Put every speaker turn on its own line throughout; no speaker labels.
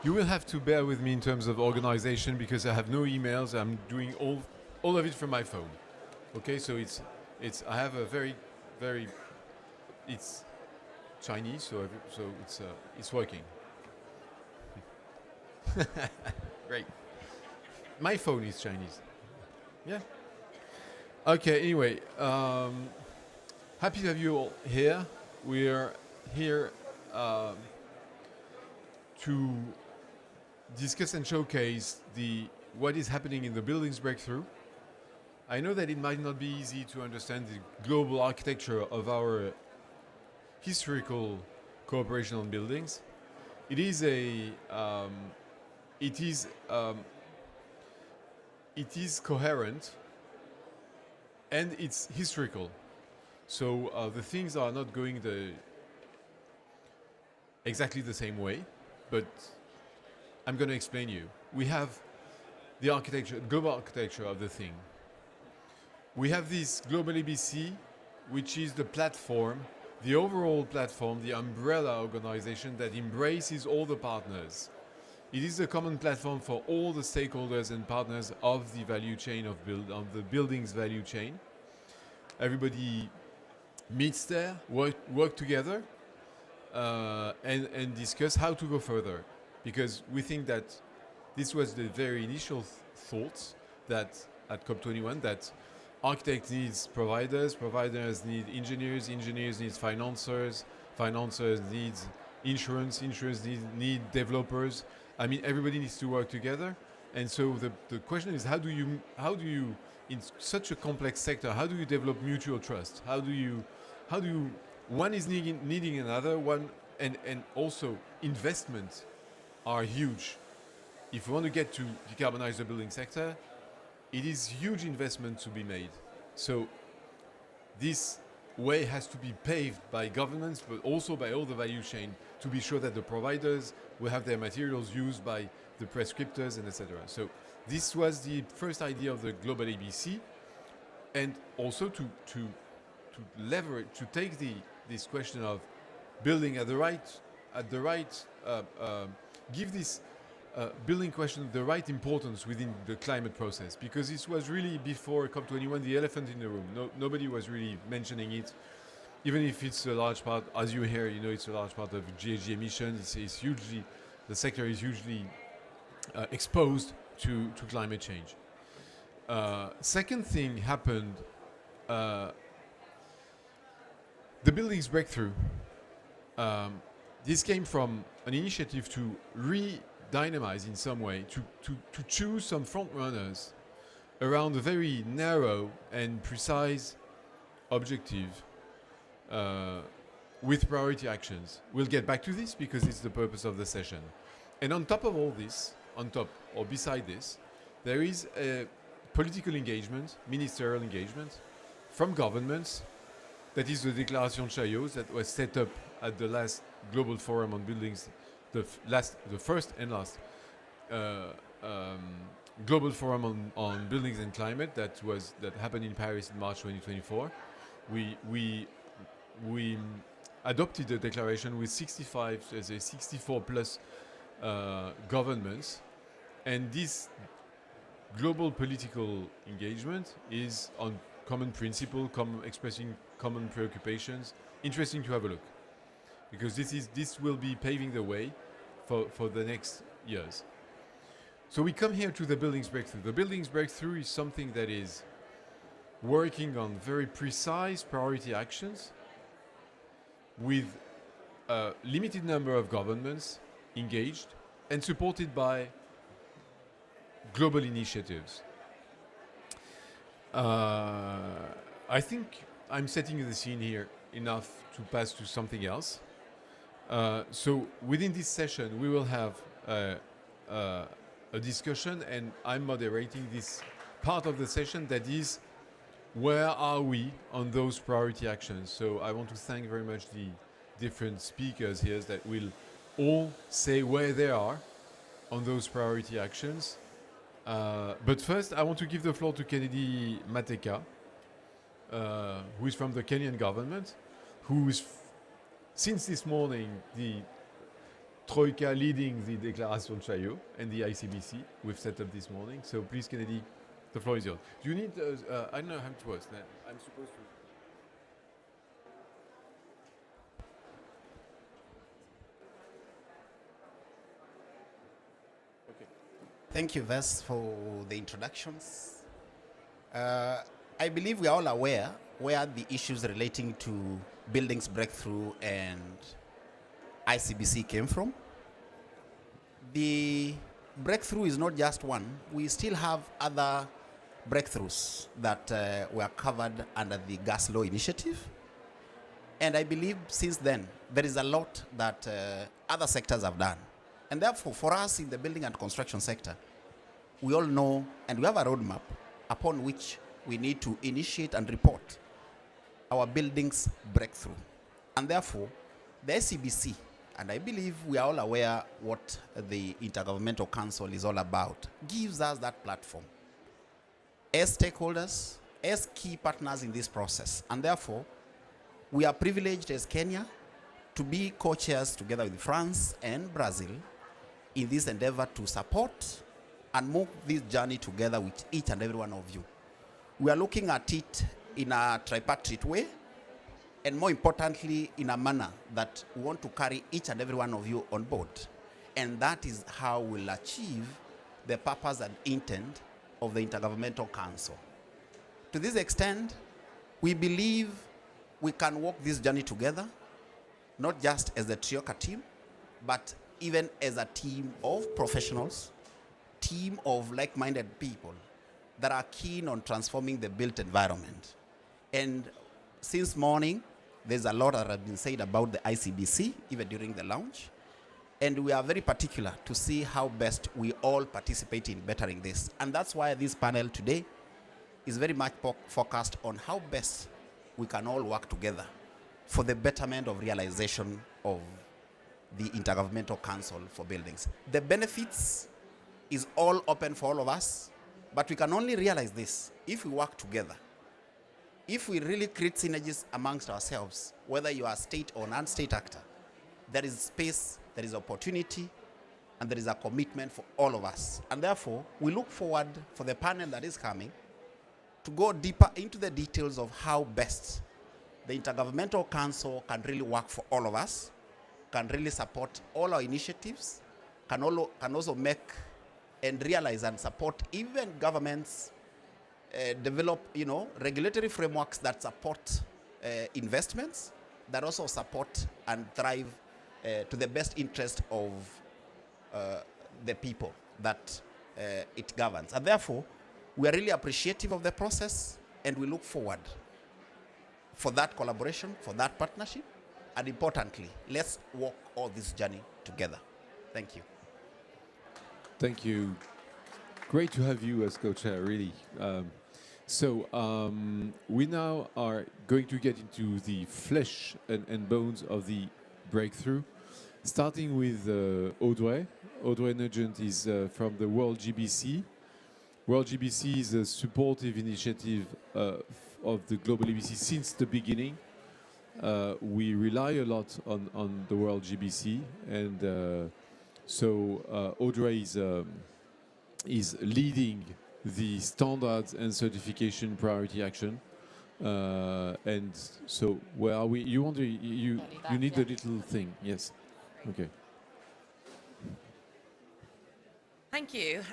You will have to bear with me in terms of organization because I have no emails. I'm doing all of it from my phone. Okay, so it's I have a very it's Chinese, so it's working. Great. My phone is Chinese. Yeah. Okay. Anyway, happy to have you all here. We're here to discuss and showcase the what is happening in the buildings breakthrough. I know that it might not be easy to understand the global architecture of our historical cooperation on buildings. It is a it is it is coherent and it's historical. So the things are not going exactly the same way, but I'm going to explain you. We have the architecture, global architecture of the thing. We have this global ABC, which is the platform, the overall platform, the umbrella organization that embraces all the partners. It is a common platform for all the stakeholders and partners of the value chain of the building's value chain. Everybody meets there, work together, and discuss how to go further. Because we think that this was the very initial thoughts that at COP21 that architect needs providers, providers need engineers, engineers need financiers, financiers needs insurance, insurance need developers. I mean, everybody needs to work together. And so the question is, how do you, in such a complex sector, how do you develop mutual trust? How do you, one is needing another, and also investments are huge. If we want to get to decarbonize the building sector, it is huge investment to be made. So this way has to be paved by governments, but also by all the value chain to be sure that the providers will have their materials used by the prescriptors and etc. So this was the first idea of the global ABC, and also to leverage, to take this question of building at the right, give this building question the right importance within the climate process, because this was really before COP21 the elephant in the room. Nobody was really mentioning it, even if it's a large part, as you hear, it's a large part of GHG emissions. It's hugely, the sector is hugely exposed to climate change. Second thing happened, the buildings breakthrough. This came from an initiative to re-dynamize in some way, to choose some front runners around a very narrow and precise objective with priority actions. We'll get back to this because it's the purpose of the session. And on top of all this, on top or beside this, there is a political engagement, ministerial engagement from governments. That is the Déclaration Chaillot that was set up at the last Global Forum on Buildings, the first and last Global Forum on Buildings and Climate that happened in Paris in March 2024. We adopted a declaration with 64 plus governments, and this global political engagement is on common principle, expressing common preoccupations. Interesting to have a look, because this will be paving the way for the next years. So we come here to the buildings breakthrough. The buildings breakthrough is something that is working on very precise priority actions with a limited number of governments engaged and supported by global initiatives. I think I'm setting the scene here enough to pass to something else. So within this session, we will have a discussion, and I'm moderating this part of the session that is, where are we on those priority actions? So I want to thank very much the different speakers here that will all say where they are on those priority actions. But first, I want to give the floor to Kennedy Mateka, who is from the Kenyan government, who is, since this morning, the Troika leading the Declaration de Chaillot and the ICBC we've set up this morning. So please, Kennedy, the floor is yours. Do you need, I don't know how it works. I'm supposed to.
Thank you, Ves, for the introductions. I believe we are all aware where the issues relating to buildings breakthrough and ICBC came from. The breakthrough is not just one. We still have other breakthroughs that were covered under the gas law initiative. And I believe since then, there is a lot that other sectors have done. And therefore, for us in the building and construction sector, we all know and we have a roadmap upon which we need to initiate and report our buildings breakthrough. And therefore, the SCBC, and I believe we are all aware what the Intergovernmental Council is all about, gives us that platform as stakeholders, as key partners in this process. And therefore, we are privileged as Kenya to be co-chairs together with France and Brazil in this endeavor to support and move this journey together with each and every one of you. We are looking at it in a tripartite way, and more importantly, in a manner that we want to carry each and every one of you on board. And that is how we'll achieve the purpose and intent of the Intergovernmental Council. To this extent, we believe we can walk this journey together, not just as the Trioca team, but even as a team of professionals, team of like-minded people that are keen on transforming the built environment. And since morning, there's a lot that has been said about the ICBC, even during the launch. And we are very particular to see how best we all participate in bettering this. And that's why this panel today is very much focused on how best we can all work together for the betterment of realization of the Intergovernmental Council for Buildings. The benefits is all open for all of us, but we can only realize this if we work together. If we really create synergies amongst ourselves, whether you are state or non-state actor, there is space, there is opportunity, and there is a commitment for all of us. And therefore, we look forward for the panel that is coming to go deeper into the details of how best the Intergovernmental Council can really work for all of us, can really support all our initiatives, can also make and realize and support even governments develop, regulatory frameworks that support investments, that also support and thrive to the best interest of the people that it governs. And therefore, we are really appreciative of the process, and we look forward for that collaboration, for that partnership, and importantly, let's walk all this journey together. Thank you.
Thank you. Great to have you as co-chair, really. We now are going to get into the flesh and bones of the breakthrough, starting with Audrey. Audrey Nugent is from the World GBC. World GBC is a supportive initiative of the Global EBC since the beginning. We rely a lot on the World GBC, and Audrey is leading the standards and certification priority action. And so, where are we? You want to, you need a little thing, yes? Okay.
Thank you.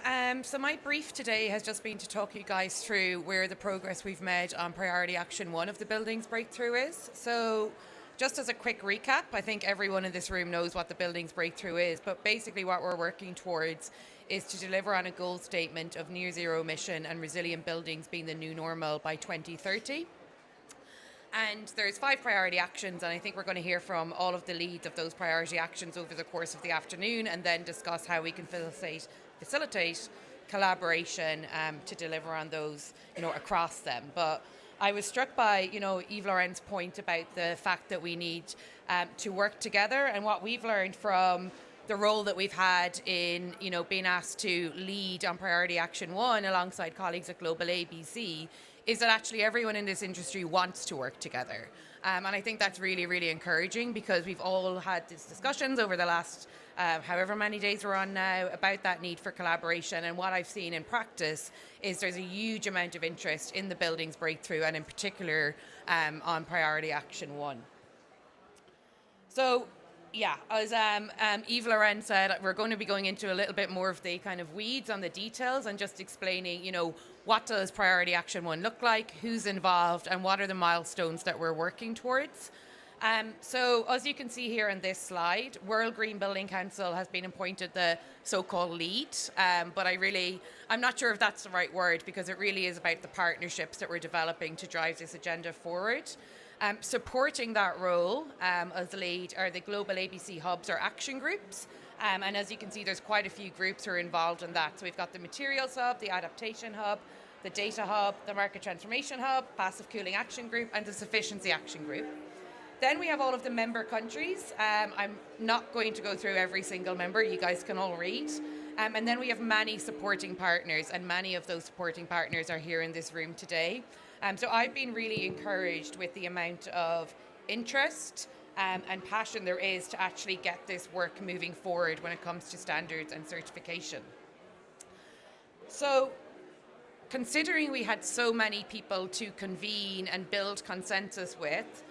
So my brief today has just been to talk you guys through where the progress we've made on priority action 1 of the buildings breakthrough is. So just as a quick recap, I think everyone in this room knows what the buildings breakthrough is, but basically what we're working towards is to deliver on a goal statement of near zero emission and resilient buildings being the new normal by 2030. And there's 5 priority actions, and I think we're going to hear from all of the leads of those priority actions over the course of the afternoon, and then discuss how we can facilitate collaboration to deliver on those, across them. But I was struck by, Yves Laurent's point about the fact that we need to work together, and what we've learned from the role that we've had in, being asked to lead on priority action 1 alongside colleagues at Global ABC is that actually everyone in this industry wants to work together. And I think that's really, really encouraging, because we've all had these discussions over the last however many days we're on now about that need for collaboration. And what I've seen in practice is there's a huge amount of interest in the buildings breakthrough, and in particular on Priority Action 1. So, yeah, as Eve Loren said, we're going to be going into a little bit more of the kind of weeds on the details and just explaining, what does Priority Action 1 look like, who's involved, and what are the milestones that we're working towards. So as you can see here on this slide, World Green Building Council has been appointed the so-called lead, but I'm not sure if that's the right word, because it really is about the partnerships that we're developing to drive this agenda forward. Supporting that role as lead are the global ABC hubs or action groups. And as you can see, there's quite a few groups who are involved in that. So we've got the Materials Hub, the Adaptation Hub, the Data Hub, the Market Transformation Hub, Passive Cooling Action Group, and the Sufficiency Action Group. Then we have all of the member countries. I'm not going to go through every single member. You guys can all read. And then we have many supporting partners, and many of those supporting partners are here in this room today. So I've been really encouraged with the amount of interest and passion there is to actually get this work moving forward when it comes to standards and certification. So, considering we had so many people to convene and build consensus with,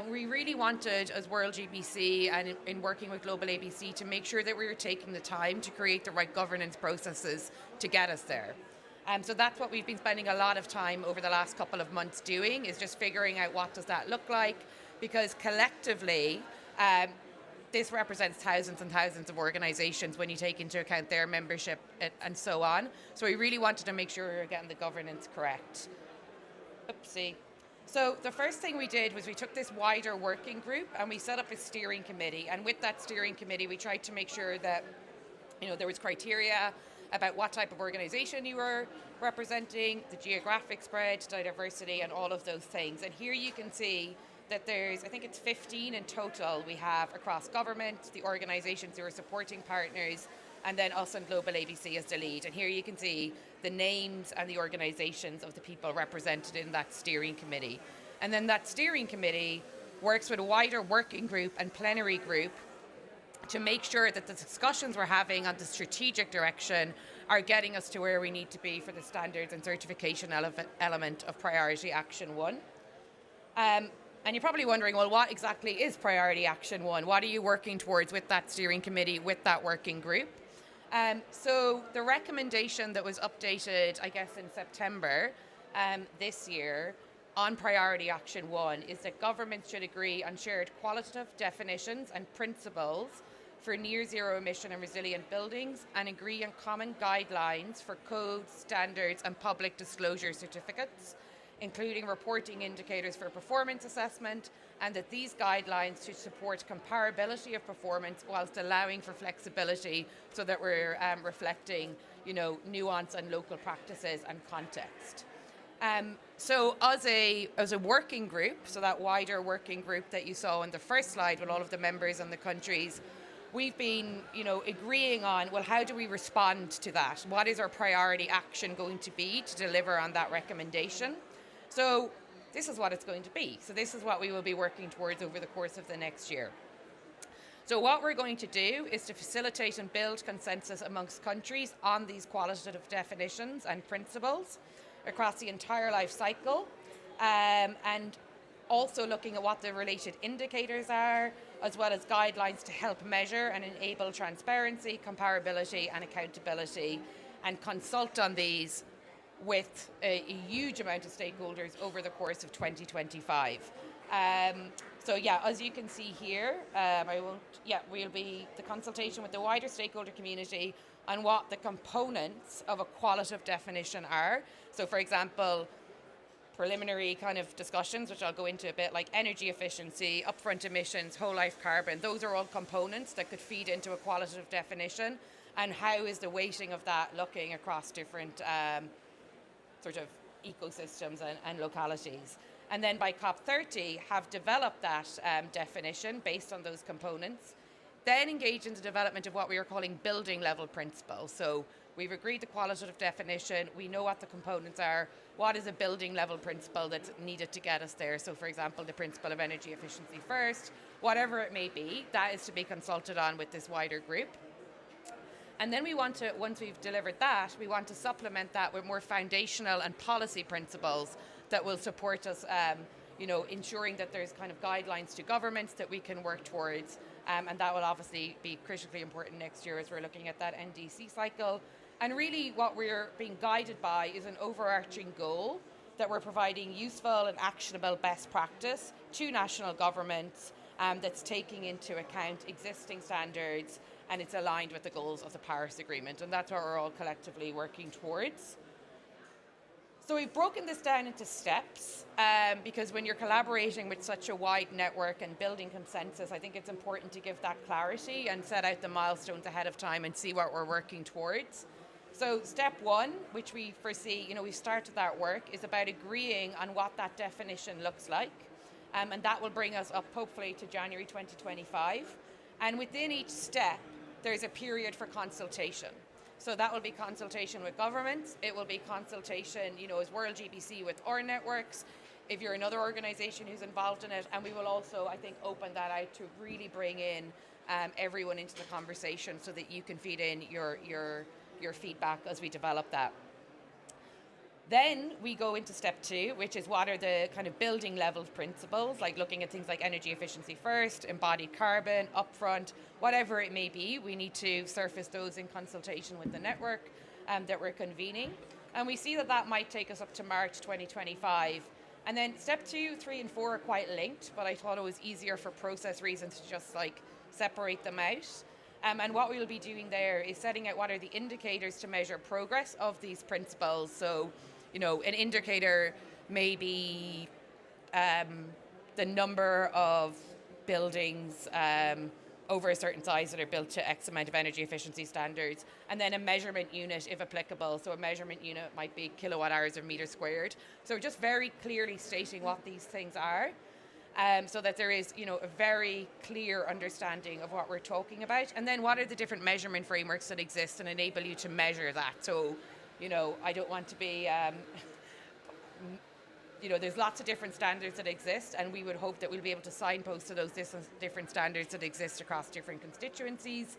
we really wanted, as World GBC and in working with Global ABC, to make sure that we were taking the time to create the right governance processes to get us there. So that's what we've been spending a lot of time over the last couple of months doing, is just figuring out what does that look like, because collectively, this represents thousands and thousands of organizations when you take into account their membership and so on. So we really wanted to make sure we were getting the governance correct. Oopsie. So the first thing we did was we took this wider working group and we set up a steering committee. And with that steering committee, we tried to make sure that, there was criteria about what type of organization you were representing, the geographic spread, diversity, and all of those things. And here you can see that there's, I think it's 15 in total we have across government, the organizations who are supporting partners, and then us and Global ABC as the lead. And here you can see the names and the organizations of the people represented in that steering committee. And then that steering committee works with a wider working group and plenary group to make sure that the discussions we're having on the strategic direction are getting us to where we need to be for the standards and certification element of Priority Action 1. And you're probably wondering, well, what exactly is Priority Action 1? What are you working towards with that steering committee, with that working group? So the recommendation that was updated, I guess, in September this year on Priority Action 1 is that governments should agree on shared qualitative definitions and principles for near zero emission and resilient buildings, and agree on common guidelines for codes, standards, and public disclosure certificates, including reporting indicators for performance assessment, and that these guidelines should support comparability of performance whilst allowing for flexibility so that we're reflecting, nuance and local practices and context. So as a working group, so that wider working group that you saw on the first slide with all of the members and the countries, we've been, agreeing on, well, how do we respond to that? What is our priority action going to be to deliver on that recommendation? So this is what it's going to be. So this is what we will be working towards over the course of the next year. So what we're going to do is to facilitate and build consensus amongst countries on these qualitative definitions and principles across the entire life cycle, and also looking at what the related indicators are, as well as guidelines to help measure and enable transparency, comparability, and accountability, and consult on these with a huge amount of stakeholders over the course of 2025. So yeah, as you can see here, we'll be the consultation with the wider stakeholder community on what the components of a qualitative definition are. So for example, preliminary kind of discussions, which I'll go into a bit, like energy efficiency, upfront emissions, whole life carbon, those are all components that could feed into a qualitative definition. And how is the weighting of that looking across different sort of ecosystems and localities? And then by COP30, have developed that definition based on those components, then engage in the development of what we are calling building level principles. So we've agreed the qualitative definition, we know what the components are, what is a building level principle that's needed to get us there. So for example, the principle of energy efficiency first, whatever it may be, that is to be consulted on with this wider group. And then we want to, once we've delivered that, we want to supplement that with more foundational and policy principles that will support us, ensuring that there's kind of guidelines to governments that we can work towards. And that will obviously be critically important next year as we're looking at that NDC cycle. And really what we're being guided by is an overarching goal that we're providing useful and actionable best practice to national governments that's taking into account existing standards, and it's aligned with the goals of the Paris Agreement. And that's what we're all collectively working towards. So we've broken this down into steps because when you're collaborating with such a wide network and building consensus, I think it's important to give that clarity and set out the milestones ahead of time and see what we're working towards. So step one, which we foresee, we've started that work, is about agreeing on what that definition looks like. And that will bring us up hopefully to January 2025. And within each step, there's a period for consultation. So that will be consultation with governments. It will be consultation, as World GBC with our networks, if you're another organization who's involved in it. And we will also, I think, open that out to really bring in everyone into the conversation so that you can feed in your feedback as we develop that. Then we go into step two, which is what are the kind of building level principles, like looking at things like energy efficiency first, embodied carbon, upfront, whatever it may be. We need to surface those in consultation with the network that we're convening. And we see that that might take us up to March 2025. And then step 2, 3, and 4 are quite linked, but I thought it was easier for process reasons to just separate them out. And what we will be doing there is setting out what are the indicators to measure progress of these principles. So, an indicator may be the number of buildings over a certain size that are built to X amount of energy efficiency standards, and then a measurement unit if applicable. So a measurement unit might be kilowatt hours or meters squared. So just very clearly stating what these things are. So that there is, a very clear understanding of what we're talking about. And then what are the different measurement frameworks that exist and enable you to measure that? So, I don't want to be, there's lots of different standards that exist, and we would hope that we'll be able to signpost to those different standards that exist across different constituencies.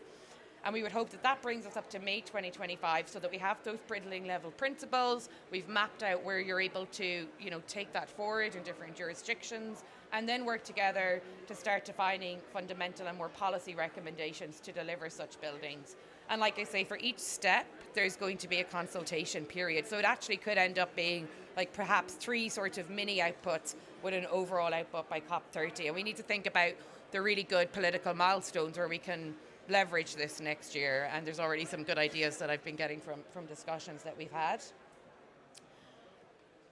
And we would hope that that brings us up to May 2025 so that we have those building level principles. We've mapped out where you're able to, take that forward in different jurisdictions, and then work together to start defining fundamental and more policy recommendations to deliver such buildings. And like I say, for each step, there's going to be a consultation period. So it actually could end up being perhaps 3 sort of mini outputs with an overall output by COP30. And we need to think about the really good political milestones where we can leverage this next year. And there's already some good ideas that I've been getting from discussions that we've had.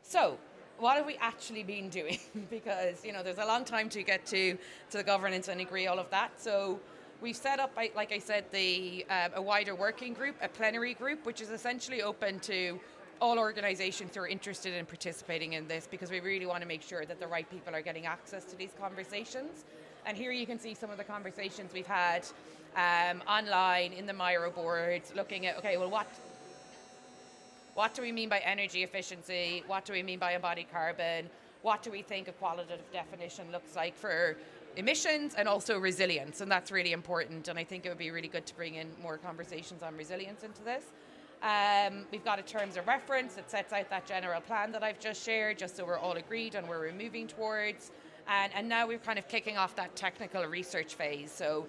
So what have we actually been doing? Because, there's a long time to get to the governance and agree all of that. So we've set up, like I said, a wider working group, a plenary group, which is essentially open to all organizations who are interested in participating in this, because we really want to make sure that the right people are getting access to these conversations. And here you can see some of the conversations we've had online in the Miro boards, looking at, okay, well, what do we mean by energy efficiency? What do we mean by embodied carbon? What do we think a qualitative definition looks like for emissions and also resilience? And that's really important. And I think it would be really good to bring in more conversations on resilience into this. We've got a terms of reference that sets out that general plan that I've just shared, just so we're all agreed on where we're moving towards. And now we're kind of kicking off that technical research phase. So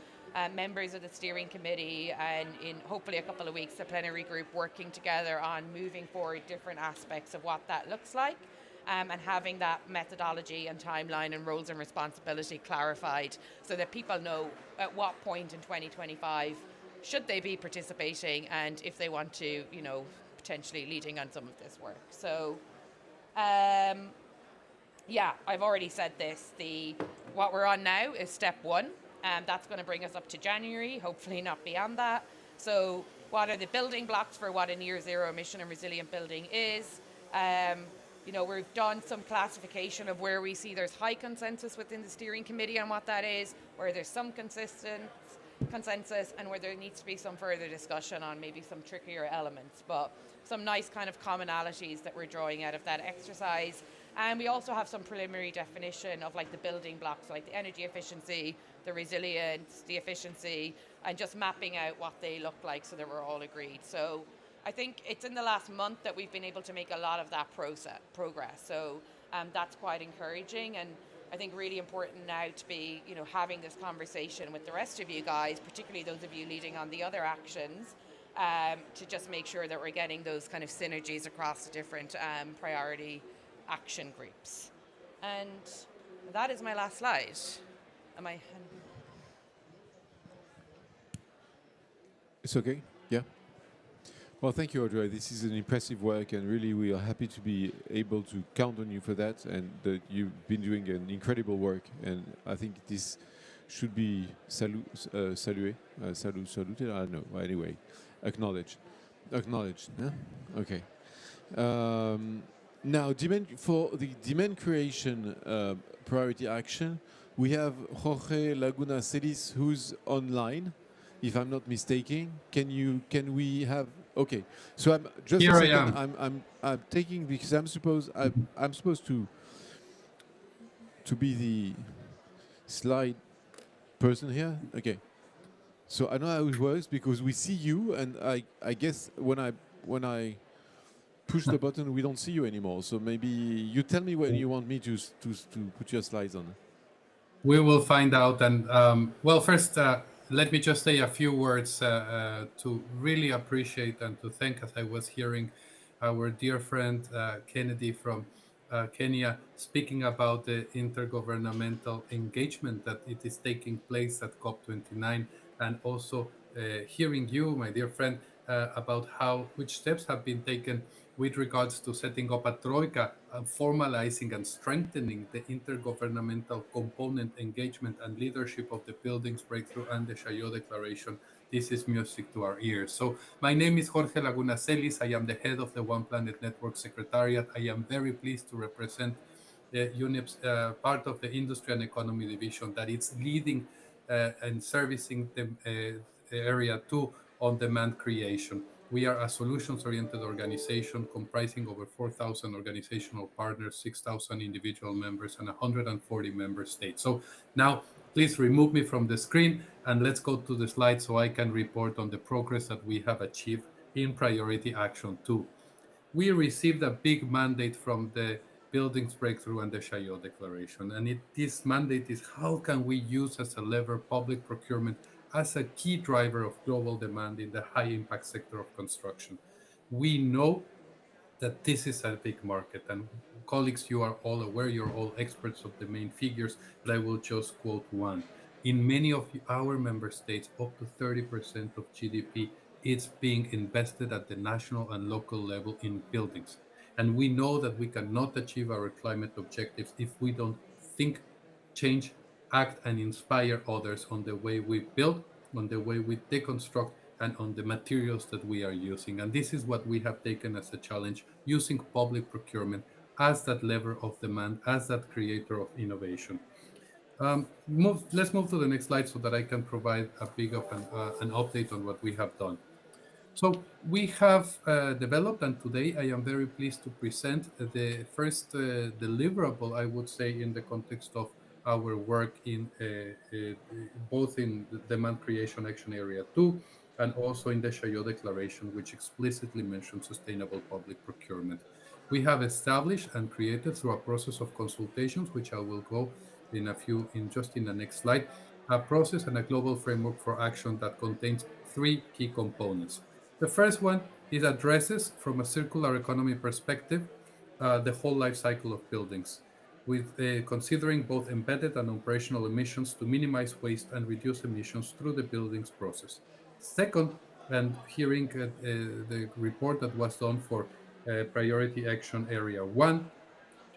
members of the steering committee and in hopefully a couple of weeks, the plenary group working together on moving forward different aspects of what that looks like. And having that methodology and timeline and roles and responsibility clarified so that people know at what point in 2025 should they be participating, and if they want to, potentially leading on some of this work. So, I've already said this. What we're on now is step 1, and that's going to bring us up to January, hopefully not beyond that. So what are the building blocks for what a near zero emission and resilient building is? We've done some classification of where we see there's high consensus within the steering committee on what that is, where there's some consensus and where there needs to be some further discussion on maybe some trickier elements, but some nice kind of commonalities that we're drawing out of that exercise. And we also have some preliminary definition of like the building blocks, like the energy efficiency, the resilience, the efficiency, and just mapping out what they look like so that we're all agreed. So I think it's in the last month that we've been able to make a lot of that progress. So that's quite encouraging, and I think really important now to be, having this conversation with the rest of you guys, particularly those of you leading on the other actions, to just make sure that we're getting those kind of synergies across the different priority action groups. And that is my last slide. Am I?
It's okay. Yeah. Well, thank you, Audrey. This is an impressive work, and really, we are happy to be able to count on you for that. And that you've been doing an incredible work, and I think this should be saluted. I don't know. Anyway, acknowledged. Yeah? Okay. Now, for the demand creation priority action, we have Jorge Laguna Celis, who's online, if I'm not mistaken. Can we have? Okay. So I'm just
Here
a
I
second.
am.
I'm taking because I'm supposed to be the slide person here. Okay. So I know how it works because we see you, and I guess when I push the button, we don't see you anymore. So maybe you tell me when you want me to put your slides on.
We will find out. And well, first, let me just say a few words to really appreciate and to thank, as I was hearing our dear friend Kennedy from Kenya speaking about the intergovernmental engagement that it is taking place at COP29, and also hearing you, my dear friend, about which steps have been taken with regards to setting up a troika, formalizing and strengthening the intergovernmental component engagement and leadership of the Buildings Breakthrough and the Chaillot Declaration. This is music to our ears. So my name is Jorge Laguna Celis. I am the head of the One Planet Network Secretariat. I am very pleased to represent the UNEP's part of the Industry and Economy Division that is leading and servicing the area 2 on demand creation. We are a solutions-oriented organization comprising over 4,000 organizational partners, 6,000 individual members, and 140 member states. So now, please remove me from the screen and let's go to the slide so I can report on the progress that we have achieved in Priority Action 2. We received a big mandate from the Buildings Breakthrough and the Chaillot Declaration. And this mandate is how can we use as a lever public procurement as a key driver of global demand in the high impact sector of construction. We know that this is a big market, and colleagues, you are all aware, you're all experts of the main figures, but I will just quote one. In many of our member states, up to 30% of GDP is being invested at the national and local level in buildings. And we know that we cannot achieve our climate objectives if we don't think, change, act, and inspire others on the way we build, on the way we deconstruct, and on the materials that we are using. And this is what we have taken as a challenge, using public procurement as that lever of demand, as that creator of innovation. Let's move to the next slide so that I can provide a big of an update on what we have done. So we have developed, and today I am very pleased to present the first deliverable, I would say, in the context of our work in both in the Demand Creation Action Area 2 and also in the Chaillot Declaration, which explicitly mentions sustainable public procurement. We have established and created through a process of consultations, which I will go in just in the next slide, a process and a global framework for action that contains three key components. The first one is addresses from a circular economy perspective the whole life cycle of buildings, with considering both embedded and operational emissions to minimize waste and reduce emissions through the buildings process. Second, and hearing the report that was done for Priority Action Area 1,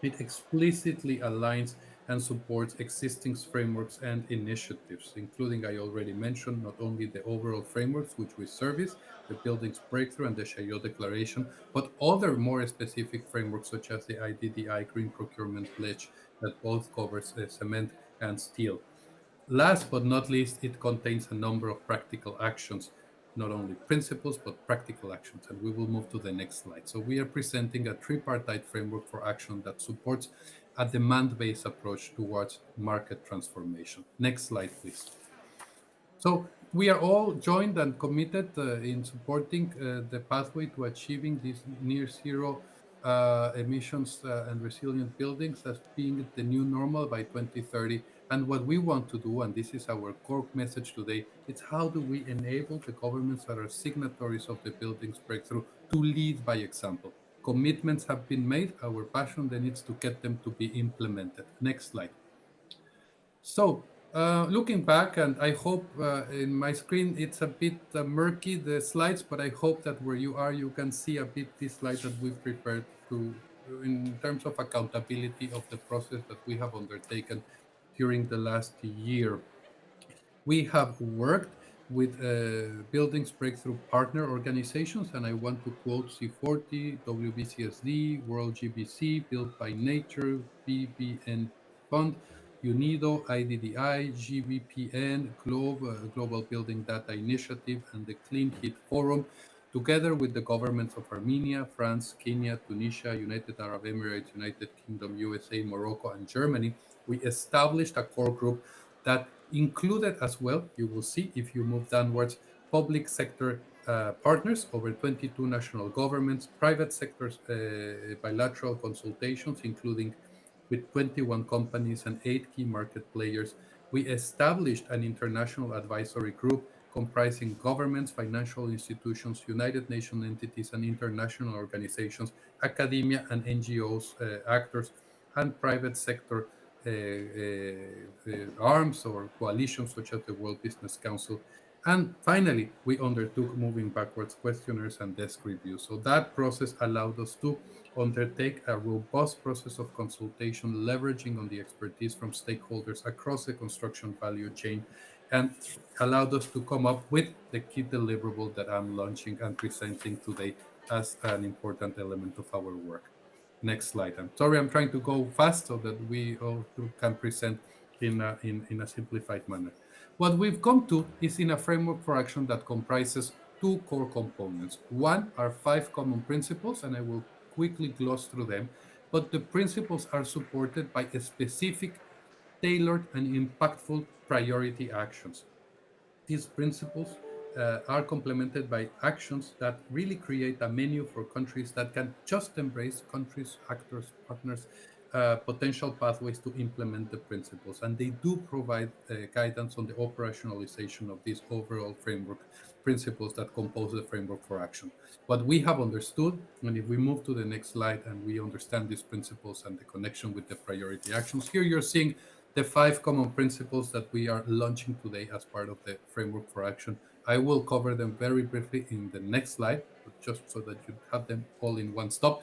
it explicitly aligns and supports existing frameworks and initiatives, including, I already mentioned, not only the overall frameworks which we service, the Buildings Breakthrough and the Chaillot Declaration, but other more specific frameworks such as the IDDI Green Procurement Pledge that both covers cement and steel. Last but not least, it contains a number of practical actions, not only principles, but practical actions. And we will move to the next slide. So we are presenting a tripartite framework for action that supports a demand-based approach towards market transformation. Next slide, please. So we are all joined and committed in supporting the pathway to achieving these near zero emissions and resilient buildings as being the new normal by 2030. And what we want to do, and this is our core message today, it's how do we enable the governments that are signatories of the buildings breakthrough to lead by example. Commitments have been made. Our passion then needs to get them to be implemented. Next slide. So, looking back, and I hope in my screen it's a bit murky, the slides, but I hope that where you are, you can see a bit this slide that we've prepared to, in terms of accountability of the process that we have undertaken during the last year. We have worked with buildings breakthrough partner organizations, and I want to quote C40, WBCSD, World GBC, Built by Nature, BBN Fund, UNIDO, IDDI, GBPN, Global Building Data Initiative, and the Clean Heat Forum, together with the governments of Armenia, France, Kenya, Tunisia, United Arab Emirates, United Kingdom, USA, Morocco, and Germany. We established a core group that included as well, you will see if you move downwards, public sector partners, over 22 national governments, private sectors, bilateral consultations, including with 21 companies and 8 key market players. We established an international advisory group comprising governments, financial institutions, United Nations entities, and international organizations, academia and NGOs, actors, and private sector arms or coalitions such as the World Business Council. And finally, we undertook moving backwards questionnaires and desk reviews. So that process allowed us to undertake a robust process of consultation, leveraging on the expertise from stakeholders across the construction value chain, and allowed us to come up with the key deliverable that I'm launching and presenting today as an important element of our work. Next slide. I'm sorry, I'm trying to go fast so that we all can present in a simplified manner. What we've come to is in a framework for action that comprises two core components. One are 5 common principles, and I will quickly gloss through them, but the principles are supported by a specific, tailored, and impactful priority actions. These principles are complemented by actions that really create a menu for countries that can just embrace countries, actors, partners, potential pathways to implement the principles. And they do provide guidance on the operationalization of these overall framework principles that compose the framework for action. What we have understood, and if we move to the next slide and we understand these principles and the connection with the priority actions, here you're seeing the 5 common principles that we are launching today as part of the framework for action. I will cover them very briefly in the next slide, but just so that you have them all in one stop.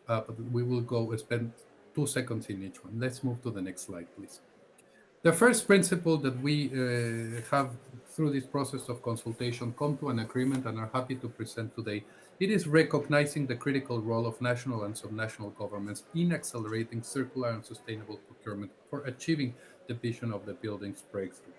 But we will go spend 2 seconds in each one. Let's move to the next slide, please. The first principle that we have through this process of consultation come to an agreement and are happy to present today. It is recognizing the critical role of national and subnational governments in accelerating circular and sustainable procurement for achieving the vision of the buildings breakthrough.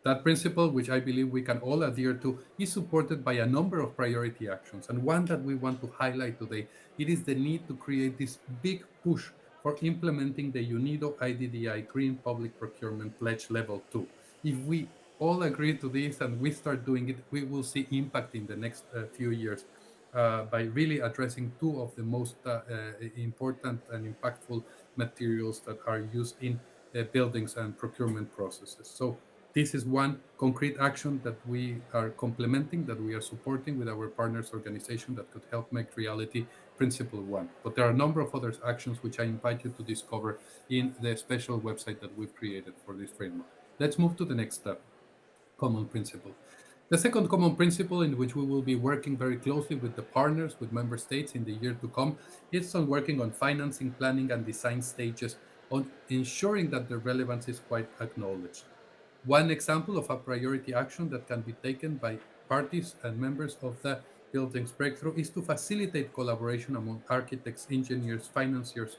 That principle, which I believe we can all adhere to, is supported by a number of priority actions. And one that we want to highlight today, it is the need to create this big push for implementing the UNIDO IDDI Green Public Procurement Pledge Level 2. If we all agree to this and we start doing it, we will see impact in the next few years by really addressing two of the most important and impactful materials that are used in buildings and procurement processes. So this is one concrete action that we are complementing, that we are supporting with our partners organization that could help make reality principle one. But there are a number of other actions which I invite you to discover in the special website that we've created for this framework. Let's move to the next step, common principle. The second common principle in which we will be working very closely with the partners, with member states in the year to come, is on working on financing, planning, and design stages on ensuring that the relevance is quite acknowledged. One example of a priority action that can be taken by parties and members of the Buildings Breakthrough is to facilitate collaboration among architects, engineers, financiers,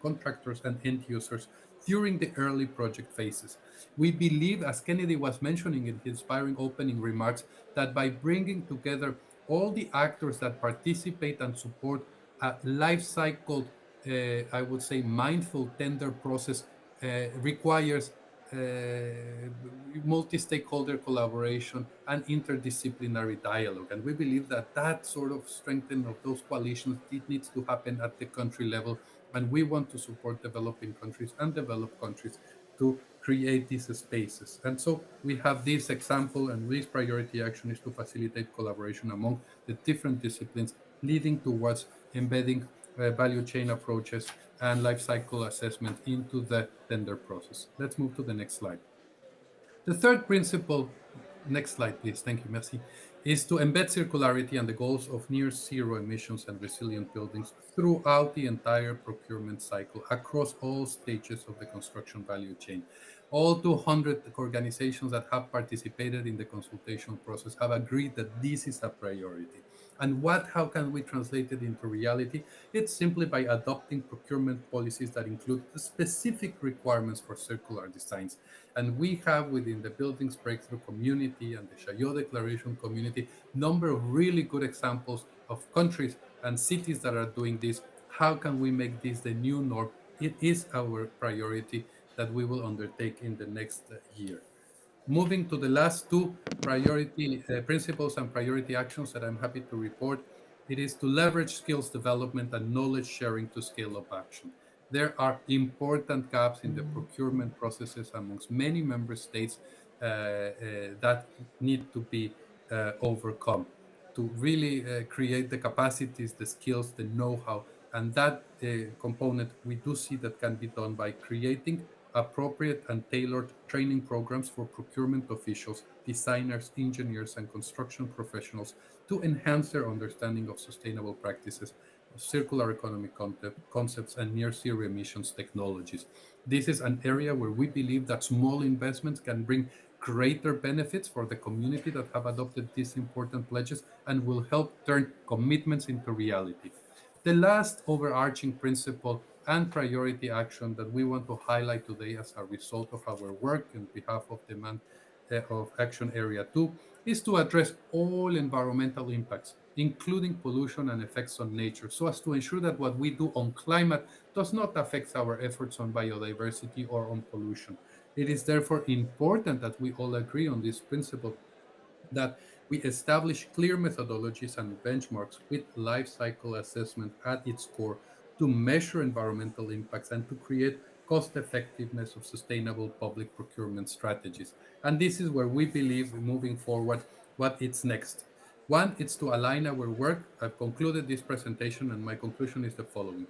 contractors, and end users during the early project phases. We believe, as Kennedy was mentioning in his inspiring opening remarks, that by bringing together all the actors that participate and support a life cycle, I would say, mindful tender process requires multi-stakeholder collaboration and interdisciplinary dialogue. And we believe that that sort of strengthening of those coalitions, it needs to happen at the country level. And we want to support developing countries and developed countries to create these spaces. And so we have this example, and this priority action is to facilitate collaboration among the different disciplines, leading towards embedding value chain approaches and life cycle assessment into the tender process. Let's move to the next slide. The third principle, next slide, please. Thank you, merci, is to embed circularity and the goals of near zero emissions and resilient buildings throughout the entire procurement cycle across all stages of the construction value chain. All 200 organizations that have participated in the consultation process have agreed that this is a priority. And how can we translate it into reality? It's simply by adopting procurement policies that include specific requirements for circular designs. And we have within the Buildings Breakthrough community and the Chaillot Declaration community, number of really good examples of countries and cities that are doing this. How can we make this the new norm? It is our priority that we will undertake in the next year. Moving to the last two priority principles and priority actions that I'm happy to report, it is to leverage skills development and knowledge sharing to scale up action. There are important gaps in the procurement processes amongst many member states that need to be overcome to really create the capacities, the skills, the know-how. And that component, we do see that can be done by creating appropriate and tailored training programs for procurement officials, designers, engineers, and construction professionals to enhance their understanding of sustainable practices, circular economy concepts, and near zero emissions technologies. This is an area where we believe that small investments can bring greater benefits for the community that have adopted these important pledges and will help turn commitments into reality. The last overarching principle and priority action that we want to highlight today as a result of our work on behalf of demand of Action Area 2 is to address all environmental impacts, including pollution and effects on nature, so as to ensure that what we do on climate does not affect our efforts on biodiversity or on pollution. It is therefore important that we all agree on this principle, that we establish clear methodologies and benchmarks with life cycle assessment at its core to measure environmental impacts and to create cost effectiveness of sustainable public procurement strategies. And this is where we believe moving forward what it's next. One, it's to align our work. I've concluded this presentation, and my conclusion is the following.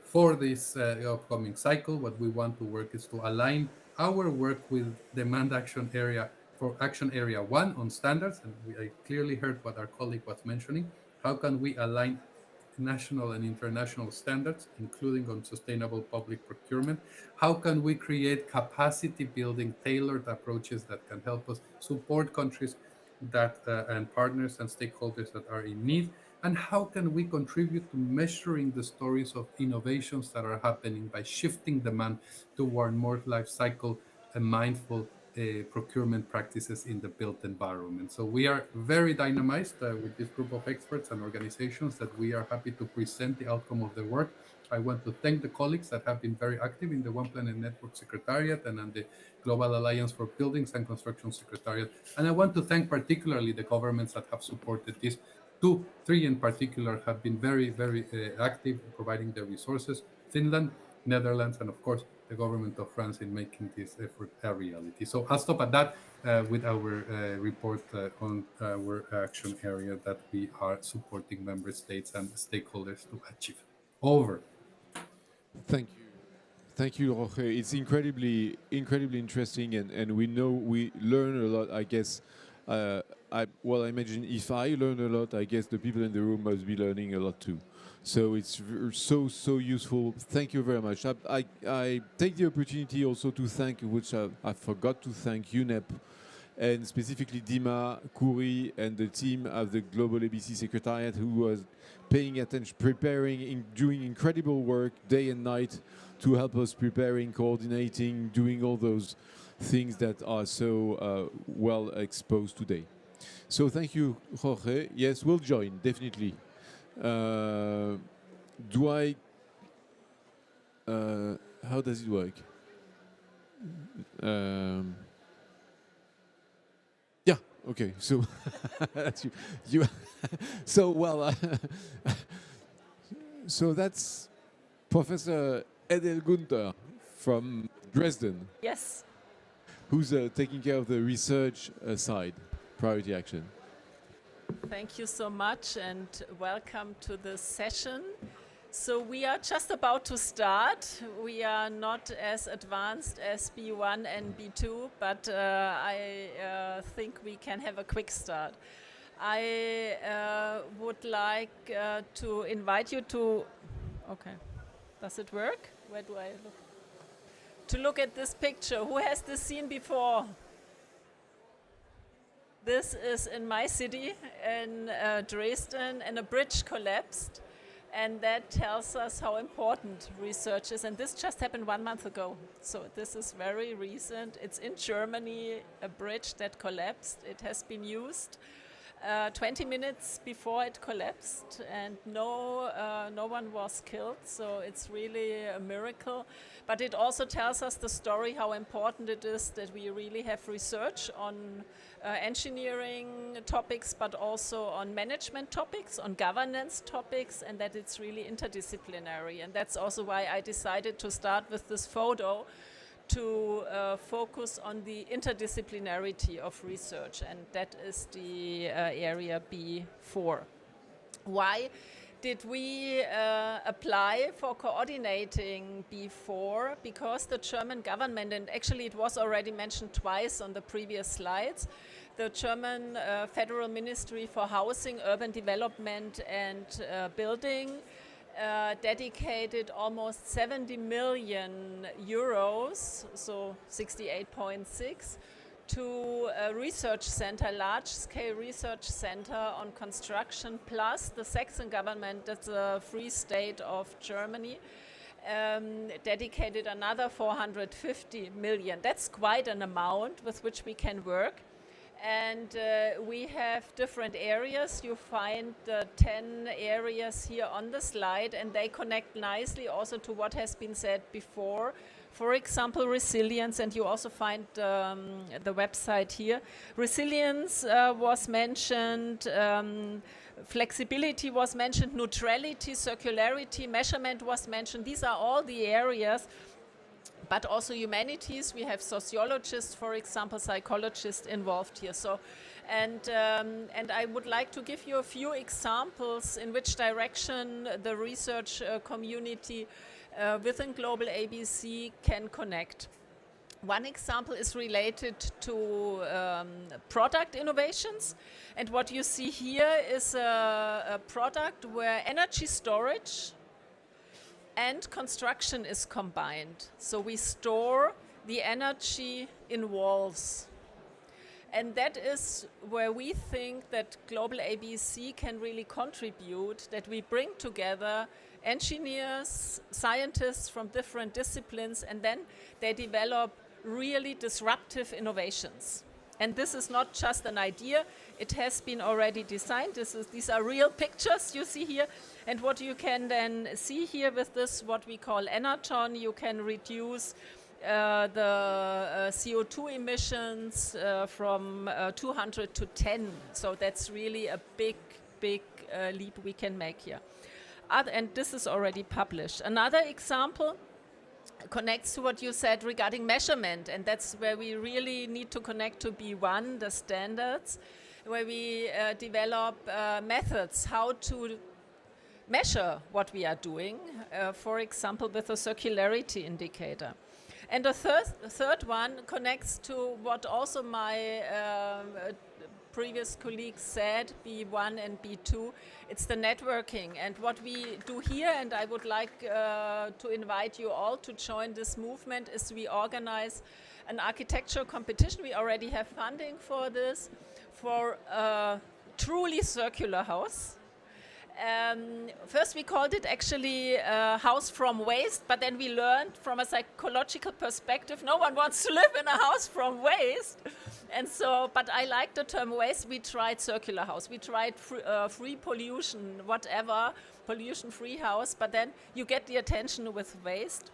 For this upcoming cycle, what we want to work is to align our work with demand action area for action area 1 on standards. And I clearly heard what our colleague was mentioning. How can we align national and international standards, including on sustainable public procurement? How can we create capacity building tailored approaches that can help us support countries that and partners and stakeholders that are in need? And how can we contribute to measuring the stories of innovations that are happening by shifting demand toward more life cycle and mindful procurement practices in the built environment? So we are very dynamized with this group of experts and organizations that we are happy to present the outcome of the work. I want to thank the colleagues that have been very active in the One Planet Network Secretariat and on the Global Alliance for Buildings and Construction Secretariat. And I want to thank particularly the governments that have supported this. Three in particular have been very, very active in providing the resources: Finland, Netherlands, and of course the government of France in making this effort a reality. So I'll stop at that with our report on our action area that we are supporting member states and stakeholders to achieve. Over.
Thank you. Thank you, Jorge. It's incredibly interesting, and we know we learn a lot. I guess, I imagine if I learn a lot, I guess the people in the room must be learning a lot too. So it's so useful. Thank you very much. I take the opportunity also to thank, which I forgot to thank UNEP, and specifically Dima, Kouri, and the team of the Global ABC Secretariat, who was paying attention, preparing, doing incredible work day and night to help us preparing, coordinating, doing all those things that are so well exposed today. So thank you, Jorge. Yes, we'll join, definitely. Do I... how does it work? Yeah, okay, so... that's you so, well... so that's Professor Edel Gunther from Dresden.
Yes.
Who's taking care of the research side, priority action.
Thank you so much and welcome to this session. So we are just about to start. We are not as advanced as B1 and B2, but I think we can have a quick start. I would like to invite you to... Okay, does it work? Where do I look? To look at this picture. Who has this seen before? This is in my city, in Dresden, and a bridge collapsed. And that tells us how important research is. And this just happened 1 month ago. So this is very recent. It's in Germany, a bridge that collapsed. It has been used 20 minutes before it collapsed, and no one was killed. So it's really a miracle. But it also tells us the story, how important it is that we really have research on engineering topics, but also on management topics, on governance topics, and that it's really interdisciplinary. And that's also why I decided to start with this photo, to focus on the interdisciplinarity of research, and that is the area B4. Why did we apply for coordinating B4? Because the German government, and actually it was already mentioned twice on the previous slides, the German Federal Ministry for Housing, Urban Development and Building dedicated almost 70 million euros, so 68.6, to a research center, large-scale research center on construction, plus the Saxon government, that's a free state of Germany, dedicated another 450 million. That's quite an amount with which we can work. And we have different areas. You find the 10 areas here on the slide, and they connect nicely also to what has been said before. For example, resilience, and you also find the website here. Resilience was mentioned, flexibility was mentioned, neutrality, circularity, measurement was mentioned. These are all the areas. But also humanities, we have sociologists, for example, psychologists involved here. So, and I would like to give you a few examples in which direction the research community within Global ABC can connect. One example is related to product innovations. And what you see here is a product where energy storage and construction is combined. So we store the energy in walls. And that is where we think that Global ABC can really contribute, that we bring together engineers, scientists from different disciplines, and then they develop really disruptive innovations. And this is not just an idea, it has been already designed. These are real pictures you see here. And what you can then see here with this, what we call Enerton, you can reduce the CO2 emissions from 200 to 10. So that's really a big leap we can make here. And this is already published. Another example connects to what you said regarding measurement, and that's where we really need to connect to B1, the standards, where we develop methods how to measure what we are doing, for example, with a circularity indicator. And the third one connects to what also my previous colleagues said, B1 and B2, it's the networking. And what we do here, and I would like to invite you all to join this movement, is we organize an architecture competition. We already have funding for this, for a truly circular house. First, we called it actually house from waste, but then we learned from a psychological perspective, no one wants to live in a house from waste. And so, but I like the term waste. We tried circular house. We tried free pollution, whatever, pollution-free house, but then you get the attention with waste.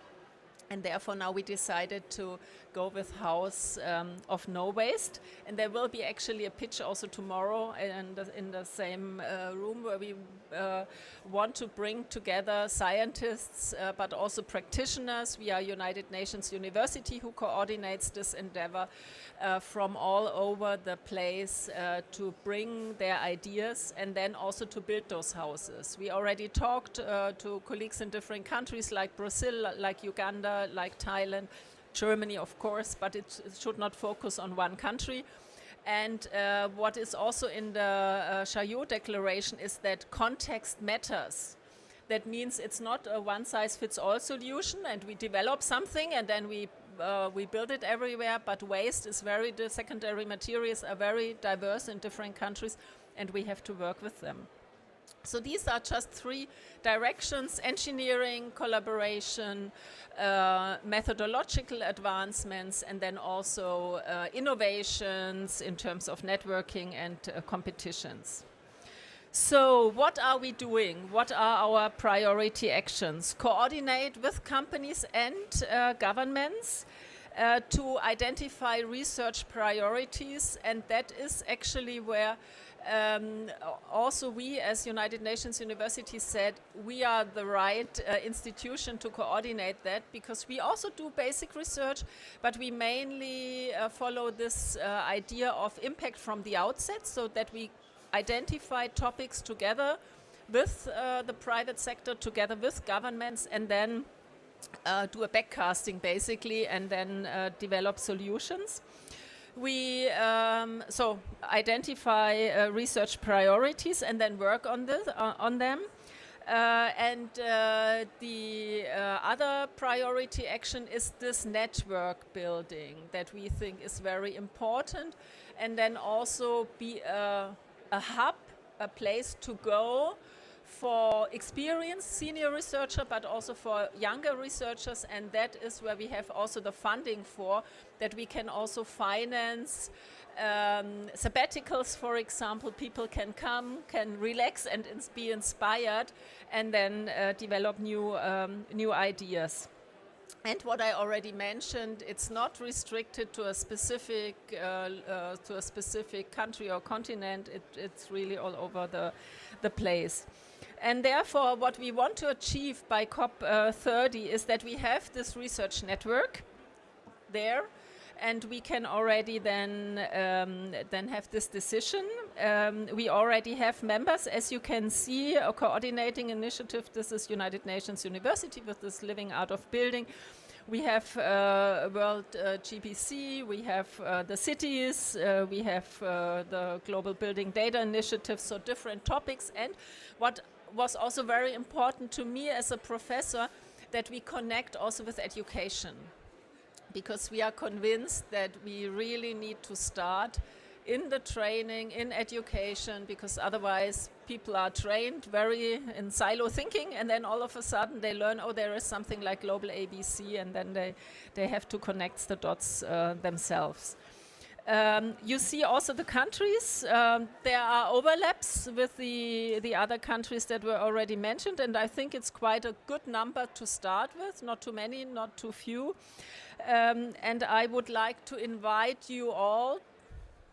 And therefore now we decided to go with house of no waste. And there will be actually a pitch also tomorrow in the same room where we want to bring together scientists but also practitioners. We are United Nations University who coordinates this endeavor from all over the place to bring their ideas and then also to build those houses. We already talked to colleagues in different countries like Brazil, like Uganda, like Thailand, Germany, of course, but it should not focus on one country. And what is also in the Chaillot Declaration is that context matters. That means it's not a one-size-fits-all solution, and we develop something and then we build it everywhere. But waste is the secondary materials are very diverse in different countries, and we have to work with them. So these are just 3 directions: engineering, collaboration, methodological advancements, and then also innovations in terms of networking and competitions. So what are we doing? What are our priority actions? Coordinate with companies and governments to identify research priorities, and that is actually where also we as United Nations University said we are the right institution to coordinate that, because we also do basic research, but we mainly follow this idea of impact from the outset, so that we identify topics together with the private sector, together with governments, and then do a backcasting basically, and then develop solutions. We so identify research priorities and then work on them. And the other priority action is this network building that we think is very important, and then also be a hub, a place to go for experienced senior researcher, but also for younger researchers, and that is where we have also the funding for, that we can also finance sabbaticals, for example. People can come, can relax and be inspired, and then develop new ideas. And what I already mentioned, it's not restricted to a specific country or continent. It's really all over the place. And therefore, what we want to achieve by COP30 is that we have this research network there, and we can already then have this decision. We already have members, as you can see, a coordinating initiative. This is United Nations University with this Living Out of Building. We have World GBC, we have the cities, we have the Global Building Data Initiative, so different topics. And what was also very important to me as a professor, that we connect also with education, because we are convinced that we really need to start in the training, in education, because otherwise people are trained very in silo thinking, and then all of a sudden they learn, oh, there is something like global ABC, and then they have to connect the dots themselves. You see also the countries. There are overlaps with the other countries that were already mentioned, and I think it's quite a good number to start with, not too many, not too few. And I would like to invite you all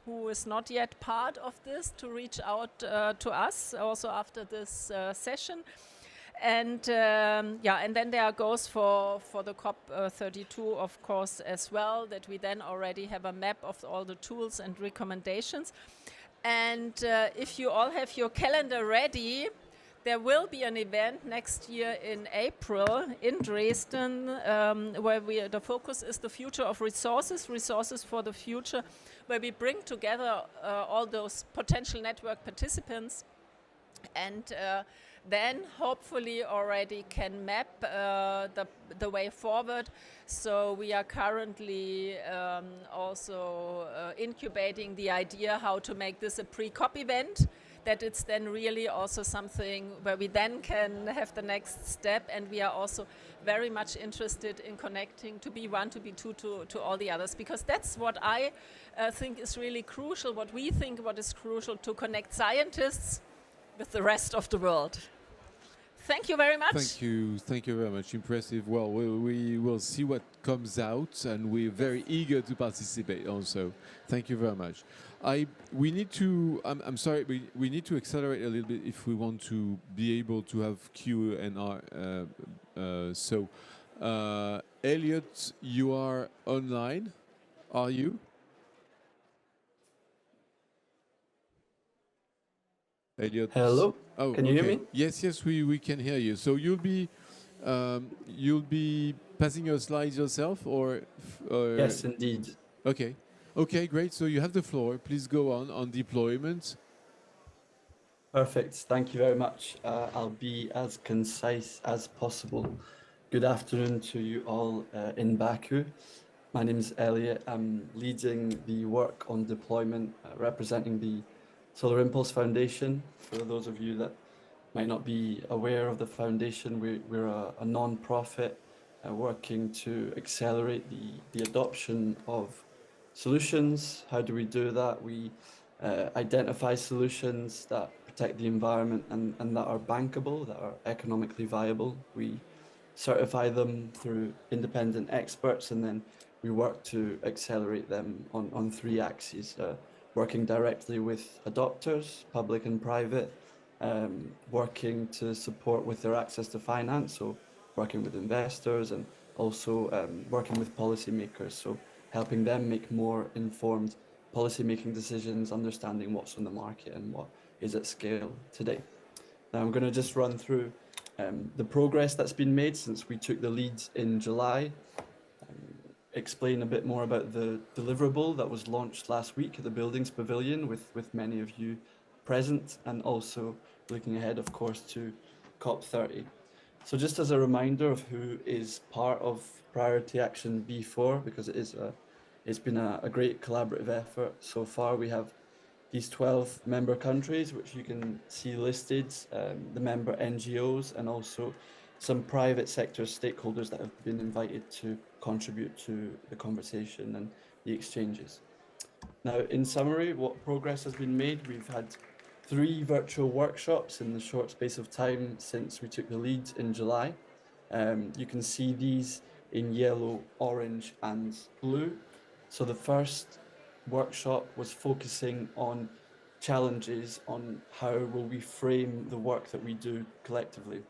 who is not yet part of this to reach out to us also after this session. And and then there goes for the COP32, of course, as well, that we then already have a map of all the tools and recommendations. And if you all have your calendar ready, there will be an event next year in April in Dresden, where the focus is the future of resources for the future, where we bring together all those potential network participants, and then hopefully already can map the way forward. So we are currently also incubating the idea how to make this a pre-COP event, that it's then really also something where we then can have the next step, and we are also very much interested in connecting to B1 to B2 to all the others, because that's what I think is really crucial, what we think what is crucial, to connect scientists with the rest of the world. Thank you very much.
Thank you very much. Impressive. Well, we will see what comes out, and we're very eager to participate also. Thank you very much. We need to, I'm sorry, we need to accelerate a little bit if we want to be able to have Q and R. So, Elliot, you are online, are you? Elliot.
Hello.
Oh,
Can you hear
okay.
me?
Yes, we can hear you. So you'll be passing your slides yourself, or
Yes, indeed.
Okay, great. So you have the floor. Please go on deployment.
Perfect. Thank you very much. I'll be as concise as possible. Good afternoon to you all in Baku. My name is Elliot. I'm leading the work on deployment, representing the Solar Impulse Foundation. For those of you that might not be aware of the foundation, we're a non-profit working to accelerate the adoption of solutions. How do we do that? We identify solutions that protect the environment and that are bankable, that are economically viable. We certify them through independent experts, and then we work to accelerate them on three axes, working directly with adopters, public and private, working to support with their access to finance, so working with investors, and also working with policymakers, so helping them make more informed policy-making decisions, understanding what's on the market and what is at scale today. Now I'm going to just run through the progress that's been made since we took the lead in July, explain a bit more about the deliverable that was launched last week at the Buildings Pavilion with many of you present, and also looking ahead, of course, to COP30. So just as a reminder of who is part of Priority Action B4, because it's been a great collaborative effort so far. We have these 12 member countries, which you can see listed, the member NGOs, and also some private sector stakeholders that have been invited to contribute to the conversation and the exchanges. Now, in summary, what progress has been made? We've had 3 virtual workshops in the short space of time since we took the lead in July. You can see these in yellow, orange, and blue. So the first workshop was focusing on challenges, on how will we frame the work that we do collectively.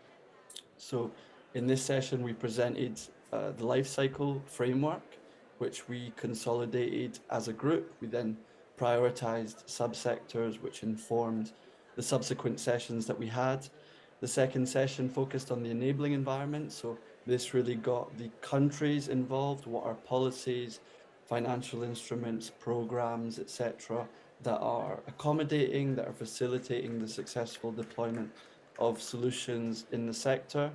So in this session, we presented the life cycle framework, which we consolidated as a group. We then prioritized subsectors, which informed the subsequent sessions that we had. The second session focused on the enabling environment. So this really got the countries involved. What are policies, financial instruments, programs, etc., that are accommodating, that are facilitating the successful deployment of solutions in the sector.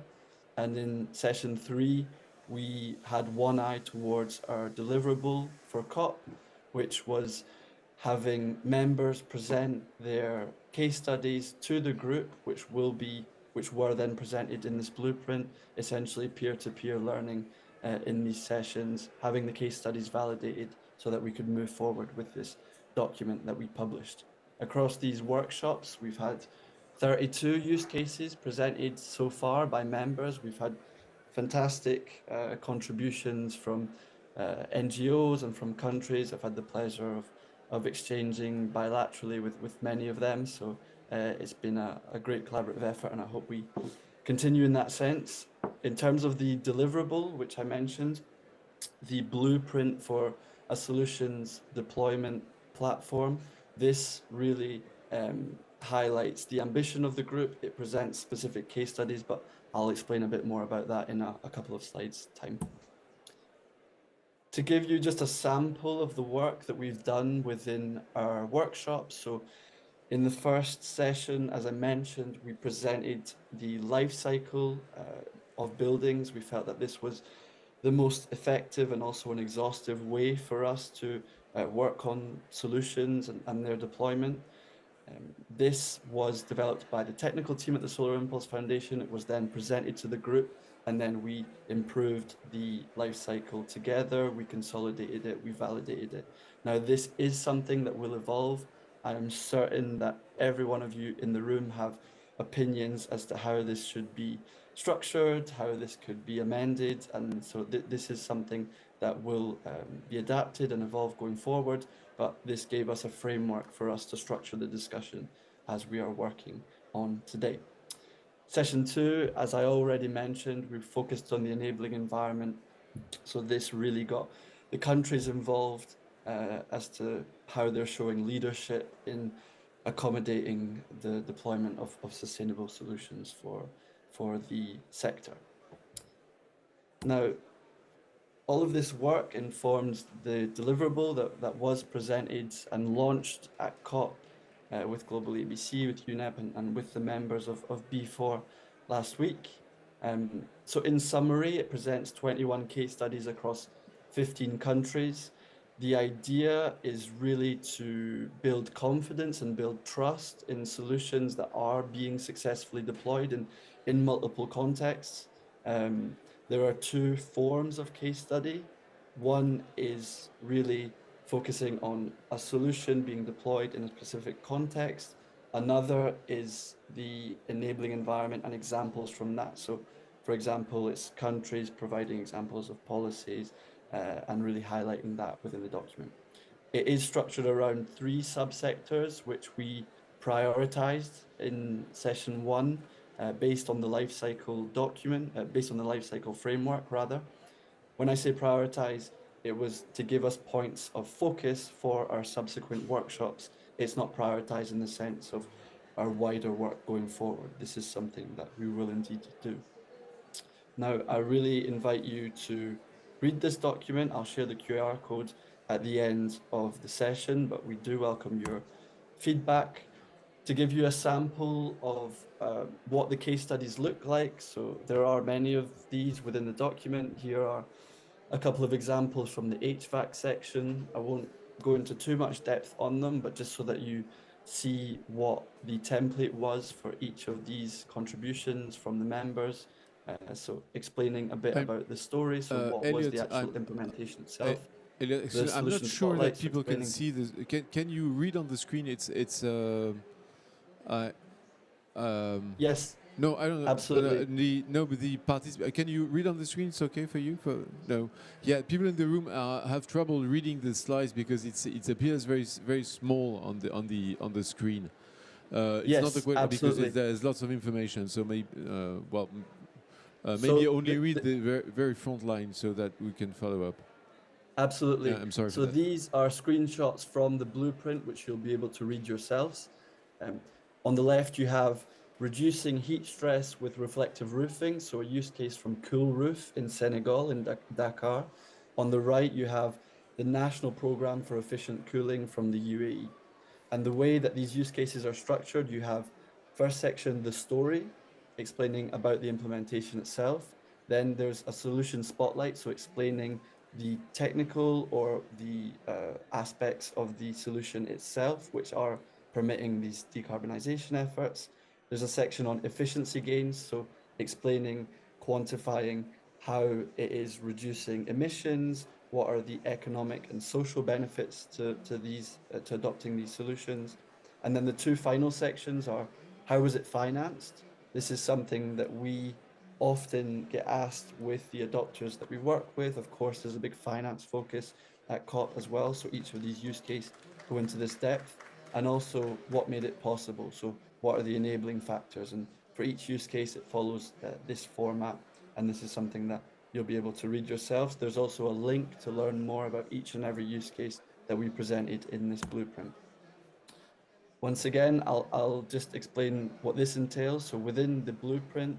And in session 3, we had one eye towards our deliverable for COP, which was having members present their case studies to the group, which were then presented in this blueprint, essentially peer-to-peer learning in these sessions, having the case studies validated so that we could move forward with this document that we published. Across these workshops, we've had 32 use cases presented so far by members. We've had fantastic contributions from NGOs and from countries. I've had the pleasure of exchanging bilaterally with many of them. So it's been a great collaborative effort, and I hope we continue in that sense. In terms of the deliverable, which I mentioned, the blueprint for a solutions deployment platform, this really highlights the ambition of the group. It presents specific case studies, but I'll explain a bit more about that in a couple of slides' time. To give you just a sample of the work that we've done within our workshops. So in the first session, as I mentioned, we presented the life cycle of buildings. We felt that this was the most effective and also an exhaustive way for us to work on solutions and their deployment. This was developed by the technical team at the Solar Impulse Foundation. It was then presented to the group, and then we improved the life cycle together. We consolidated it, we validated it. Now, this is something that will evolve. I am certain that every one of you in the room have opinions as to how this should be structured, how this could be amended, and so this is something that will be adapted and evolve going forward, but this gave us a framework for us to structure the discussion as we are working on today. Session 2, as I already mentioned, we focused on the enabling environment, so this really got the countries involved as to how they're showing leadership in accommodating the deployment of sustainable solutions for the sector. Now, all of this work informs the deliverable that was presented and launched at COP with Global ABC, with UNEP, and with the members of B4 last week. So in summary, it presents 21 case studies across 15 countries. The idea is really to build confidence and build trust in solutions that are being successfully deployed in multiple contexts. There are two forms of case study. One is really focusing on a solution being deployed in a specific context. Another is the enabling environment and examples from that. So, for example, it's countries providing examples of policies and really highlighting that within the document. It is structured around 3 subsectors, which we prioritized in session 1 based on the life cycle document, based on the life cycle framework rather. When I say prioritize, it was to give us points of focus for our subsequent workshops. It's not prioritized in the sense of our wider work going forward. This is something that we will indeed do. Now, I really invite you to read this document. I'll share the QR code at the end of the session, but we do welcome your feedback. To give you a sample of what the case studies look like, so there are many of these within the document. Here are a couple of examples from the HVAC section. I won't go into too much depth on them, but just so that you see what the template was for each of these contributions from the members. So explaining a bit about the story, so what was
Elliot,
the actual implementation
I-
itself.
Elliot, excuse- I'm not
solution
sure that
spotlights
people can
explaining-
see this. Can you read on the screen?
Yes,
No, I don't know.
absolutely.
But the participants. Can you read on the screen? It's okay for you. No. Yeah, people in the room have trouble reading the slides because it appears very small on the screen. It's
Yes,
not a question because
absolutely.
there's lots of information. So maybe
So
maybe only
the-
read the very front line so that we can follow up.
Absolutely.
Yeah, I'm sorry
So
for that.
these are screenshots from the blueprint, which you'll be able to read yourselves. On the left, you have reducing heat stress with reflective roofing, so a use case from Cool Roof in Senegal, in Dakar. On the right, you have the National Programme for Efficient Cooling from the UAE. And the way that these use cases are structured, you have first section, the story, explaining about the implementation itself. Then there's a solution spotlight, so explaining the technical or the aspects of the solution itself, which are permitting these decarbonization efforts. There's a section on efficiency gains, so explaining, quantifying how it is reducing emissions, what are the economic and social benefits to adopting these solutions. And then the 2 final sections are how is it financed? This is something that we often get asked with the adopters that we work with. Of course, there's a big finance focus at COP as well. So each of these use cases go into this depth, and also what made it possible. So what are the enabling factors? And for each use case, it follows this format. And this is something that you'll be able to read yourselves. There's also a link to learn more about each and every use case that we presented in this blueprint. Once again, I'll just explain what this entails. So within the blueprint,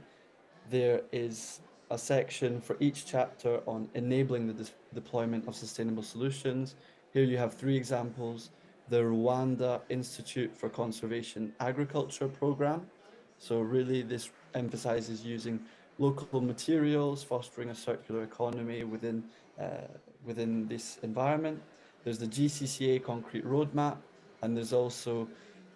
there is a section for each chapter on enabling the deployment of sustainable solutions. Here you have 3 examples. The Rwanda Institute for Conservation Agriculture program. So really this emphasizes using local materials, fostering a circular economy within this environment. There's the GCCA concrete roadmap, and there's also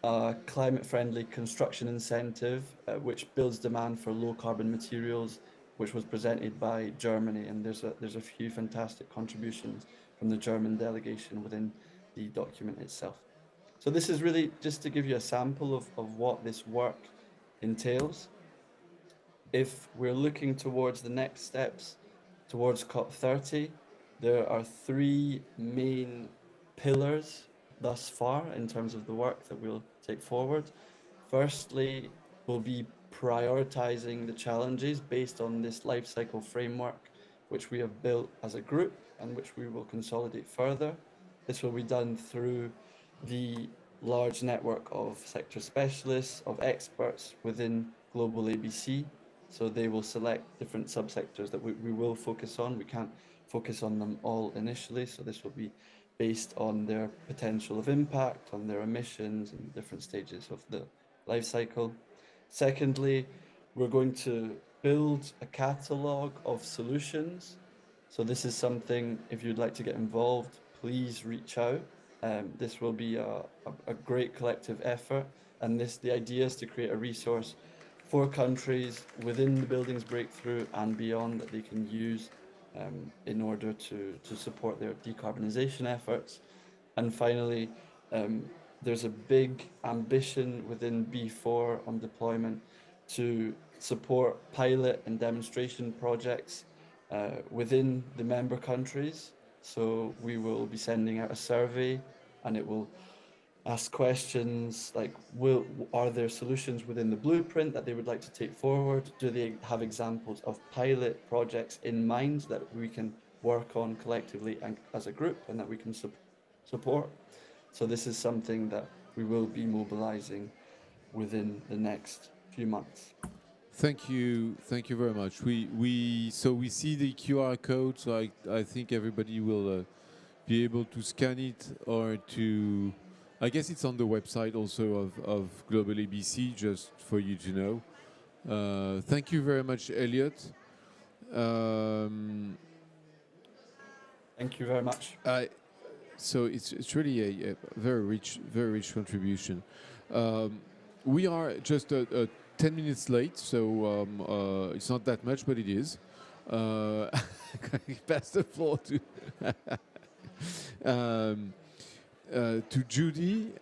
a climate-friendly construction incentive, which builds demand for low-carbon materials, which was presented by Germany, and there's a few fantastic contributions from the German delegation within the document itself. So this is really just to give you a sample of what this work entails. If we're looking towards the next steps, towards COP30, there are three main pillars thus far in terms of the work that we'll take forward. Firstly, we'll be prioritizing the challenges based on this life cycle framework, which we have built as a group and which we will consolidate further. This will be done through the large network of sector specialists, of experts within Global ABC. So they will select different subsectors that we will focus on. We can't focus on them all initially, so this will be based on their potential of impact, on their emissions and different stages of the life cycle. Secondly, we're going to build a catalogue of solutions. So this is something, if you'd like to get involved, please reach out. This will be a great collective effort, and the idea is to create a resource for countries within the buildings breakthrough and beyond that they can use in order to support their decarbonisation efforts. And finally, there's a big ambition within B4 on deployment to support pilot and demonstration projects within the member countries. So we will be sending out a survey, and it will ask questions like, are there solutions within the blueprint that they would like to take forward? Do they have examples of pilot projects in mind that we can work on collectively and as a group, and that we can support? So this is something that we will be mobilizing within the next few months.
Thank you very much. We see the QR code, so I think everybody will be able to scan it, or to, I guess it's on the website also of Global ABC, just for you to know. Thank you very much, Elliot.
Thank you very much.
So it's really a very rich contribution. We are just 10 minutes late, so it's not that much, but it is. Pass the floor to Judy.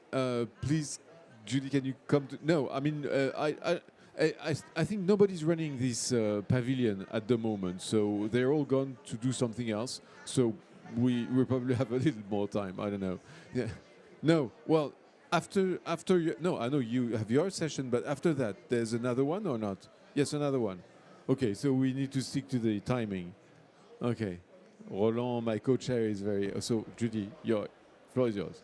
Please, Judy, can you come to? No, I mean, I think nobody's running this pavilion at the moment, so they're all gone to do something else. So we probably have a little more time. I don't know. Yeah. No. Well, after you, no, I know you have your session, but after that, there's another one or not? Yes, another one. Okay, so we need to stick to the timing. Okay. Roland, my co-chair, is very... So, Judy, your floor is yours.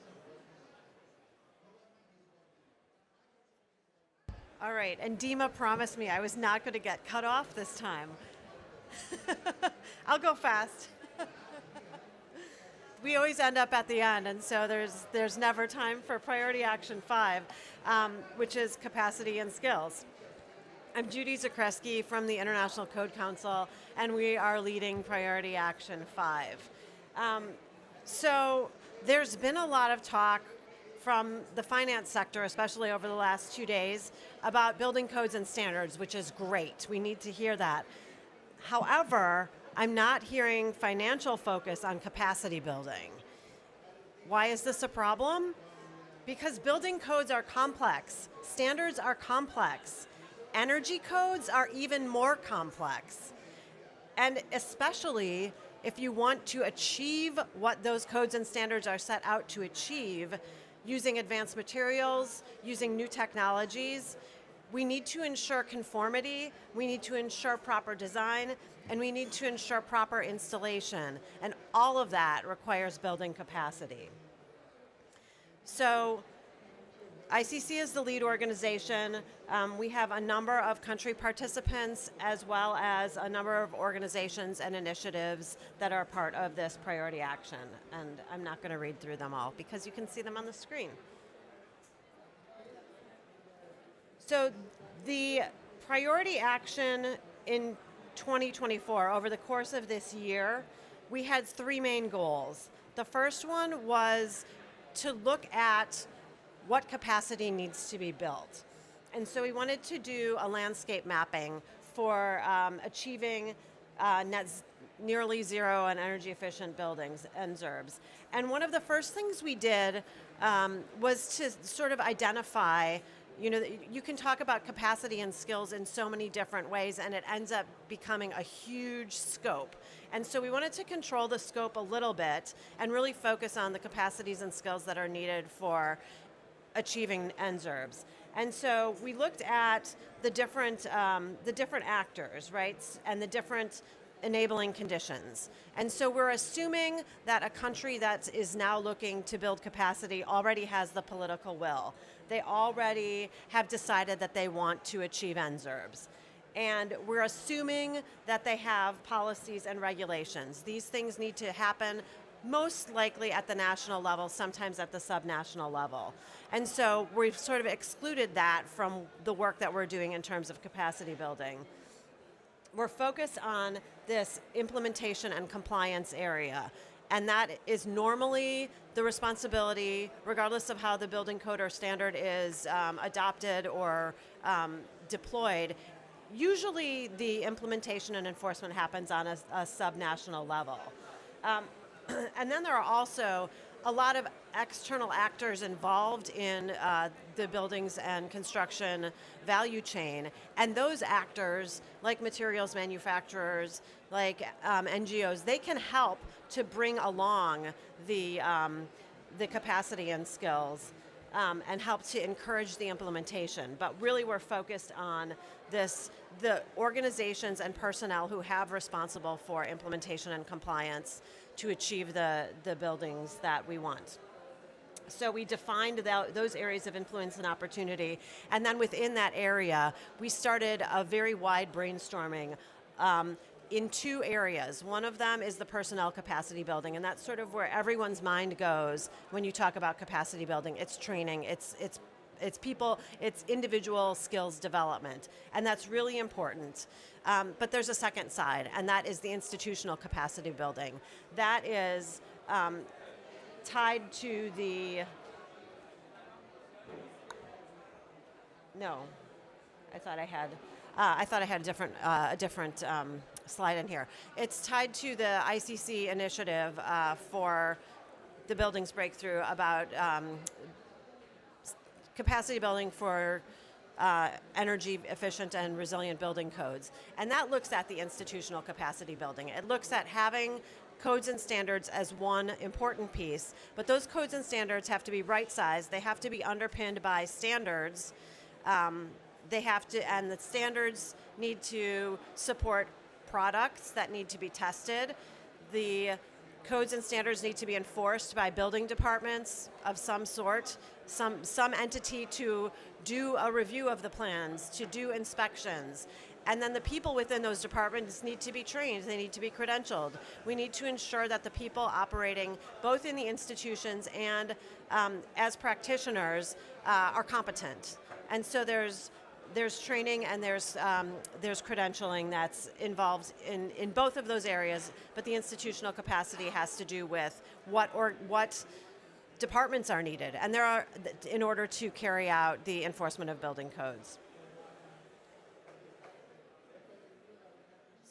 All right, and Dima promised me I was not going to get cut off this time. I'll go fast. We always end up at the end, and so there's never time for Priority Action 5, which is capacity and skills. I'm Judy Zakreski from the International Code Council, and we are leading Priority Action 5. So there's been a lot of talk from the finance sector, especially over the last 2 days, about building codes and standards, which is great. We need to hear that. However, I'm not hearing financial focus on capacity building. Why is this a problem? Because building codes are complex, standards are complex, energy codes are even more complex. And especially if you want to achieve what those codes and standards are set out to achieve, using advanced materials, using new technologies, we need to ensure conformity, we need to ensure proper design, and we need to ensure proper installation. And all of that requires building capacity. So ICC is the lead organization. We have a number of country participants, as well as a number of organizations and initiatives that are part of this priority action. And I'm not going to read through them all because you can see them on the screen. So the priority action in 2024, over the course of this year, we had three main goals. The first one was to look at what capacity needs to be built. And so we wanted to do a landscape mapping for achieving nearly zero and energy efficient buildings and NZERBs. And one of the first things we did was to sort of identify, you can talk about capacity and skills in so many different ways, and it ends up becoming a huge scope. And so we wanted to control the scope a little bit and really focus on the capacities and skills that are needed for achieving NZERBs. And so we looked at the different actors, right, and the different enabling conditions. And so we're assuming that a country that is now looking to build capacity already has the political will. They already have decided that they want to achieve NZERBs. And we're assuming that they have policies and regulations. These things need to happen most likely at the national level, sometimes at the subnational level. And so we've sort of excluded that from the work that we're doing in terms of capacity building. We're focused on this implementation and compliance area, and that is normally the responsibility, regardless of how the building code or standard is adopted or deployed. Usually the implementation and enforcement happens on a subnational level. And then there are also a lot of external actors involved in the buildings and construction value chain. And those actors, like materials manufacturers, like NGOs, they can help to bring along the capacity and skills and help to encourage the implementation. But really we're focused on the organizations and personnel who have responsible for implementation and compliance to achieve the buildings that we want. So we defined those areas of influence and opportunity, and then within that area, we started a very wide brainstorming in two areas. One of them is the personnel capacity building, and that's sort of where everyone's mind goes when you talk about capacity building. It's training, it's people, it's individual skills development, and that's really important. But there's a second side, and that is the institutional capacity building. That is tied to the, no, I thought I had a different slide in here. It's tied to the ICC initiative for the buildings breakthrough about capacity building for energy efficient and resilient building codes. And that looks at the institutional capacity building. It looks at having codes and standards as one important piece, but those codes and standards have to be right-sized. They have to be underpinned by standards. They have to, and the standards need to support products that need to be tested. The codes and standards need to be enforced by building departments of some sort, some entity to do a review of the plans, to do inspections. And then the people within those departments need to be trained, they need to be credentialed. We need to ensure that the people operating both in the institutions and as practitioners are competent. And so there's training and there's credentialing that's involved in both of those areas, but the institutional capacity has to do with what departments are needed, and there are in order to carry out the enforcement of building codes.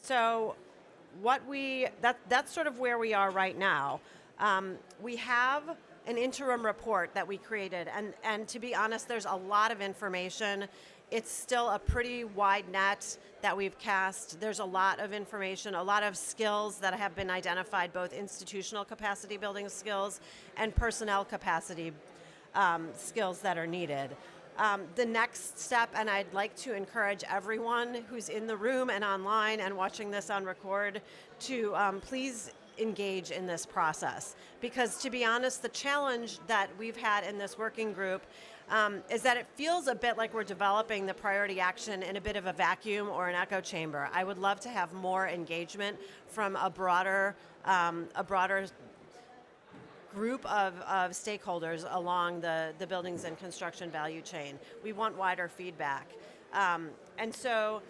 So that's sort of where we are right now. We have an interim report that we created, and to be honest, there's a lot of information. It's still a pretty wide net that we've cast. There's a lot of information, a lot of skills that have been identified, both institutional capacity building skills and personnel capacity skills that are needed. The next step, and I'd like to encourage everyone who's in the room and online and watching this on record to please engage in this process. Because to be honest, the challenge that we've had in this working group is that it feels a bit like we're developing the priority action in a bit of a vacuum or an echo chamber. I would love to have more engagement from a broader group of stakeholders along the buildings and construction value chain. We want wider feedback. And so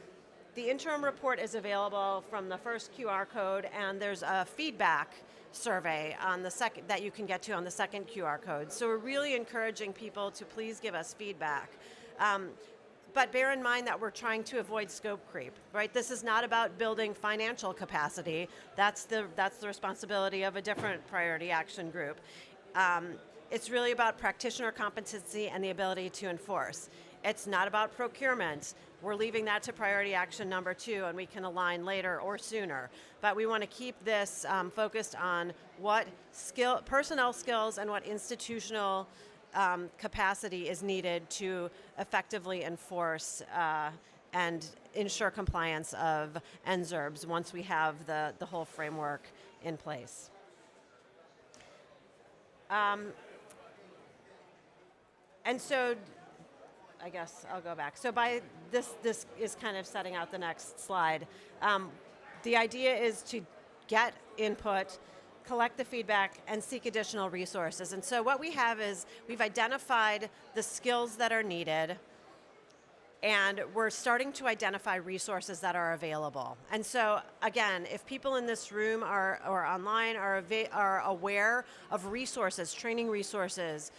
the interim report is available from the first QR code, and there's a feedback survey on the second that you can get to on the second QR code. So we're really encouraging people to please give us feedback. But bear in mind that we're trying to avoid scope creep, right? This is not about building financial capacity. That's the responsibility of a different priority action group. It's really about practitioner competency and the ability to enforce. It's not about procurement. We're leaving that to priority action number 2, and we can align later or sooner. But we want to keep this focused on what personnel skills and what institutional capacity is needed to effectively enforce and ensure compliance of NZERBs once we have the whole framework in place. And so, I guess I'll go back. So by this is kind of setting out the next slide. The idea is to get input, collect the feedback, and seek additional resources. And so what we have is we've identified the skills that are needed, and we're starting to identify resources that are available. And so again, if people in this room or online are aware of resources, training resources,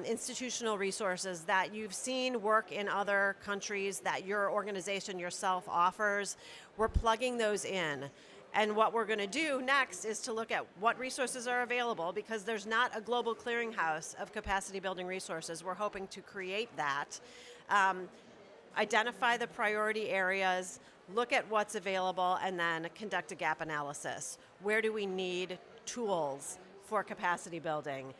institutional resources that you've seen work in other countries that your organization yourself offers, we're plugging those in. And what we're going to do next is to look at what resources are available, because there's not a global clearinghouse of capacity building resources. We're hoping to create that. Identify the priority areas, look at what's available, and then conduct a gap analysis. Where do we need tools for capacity building?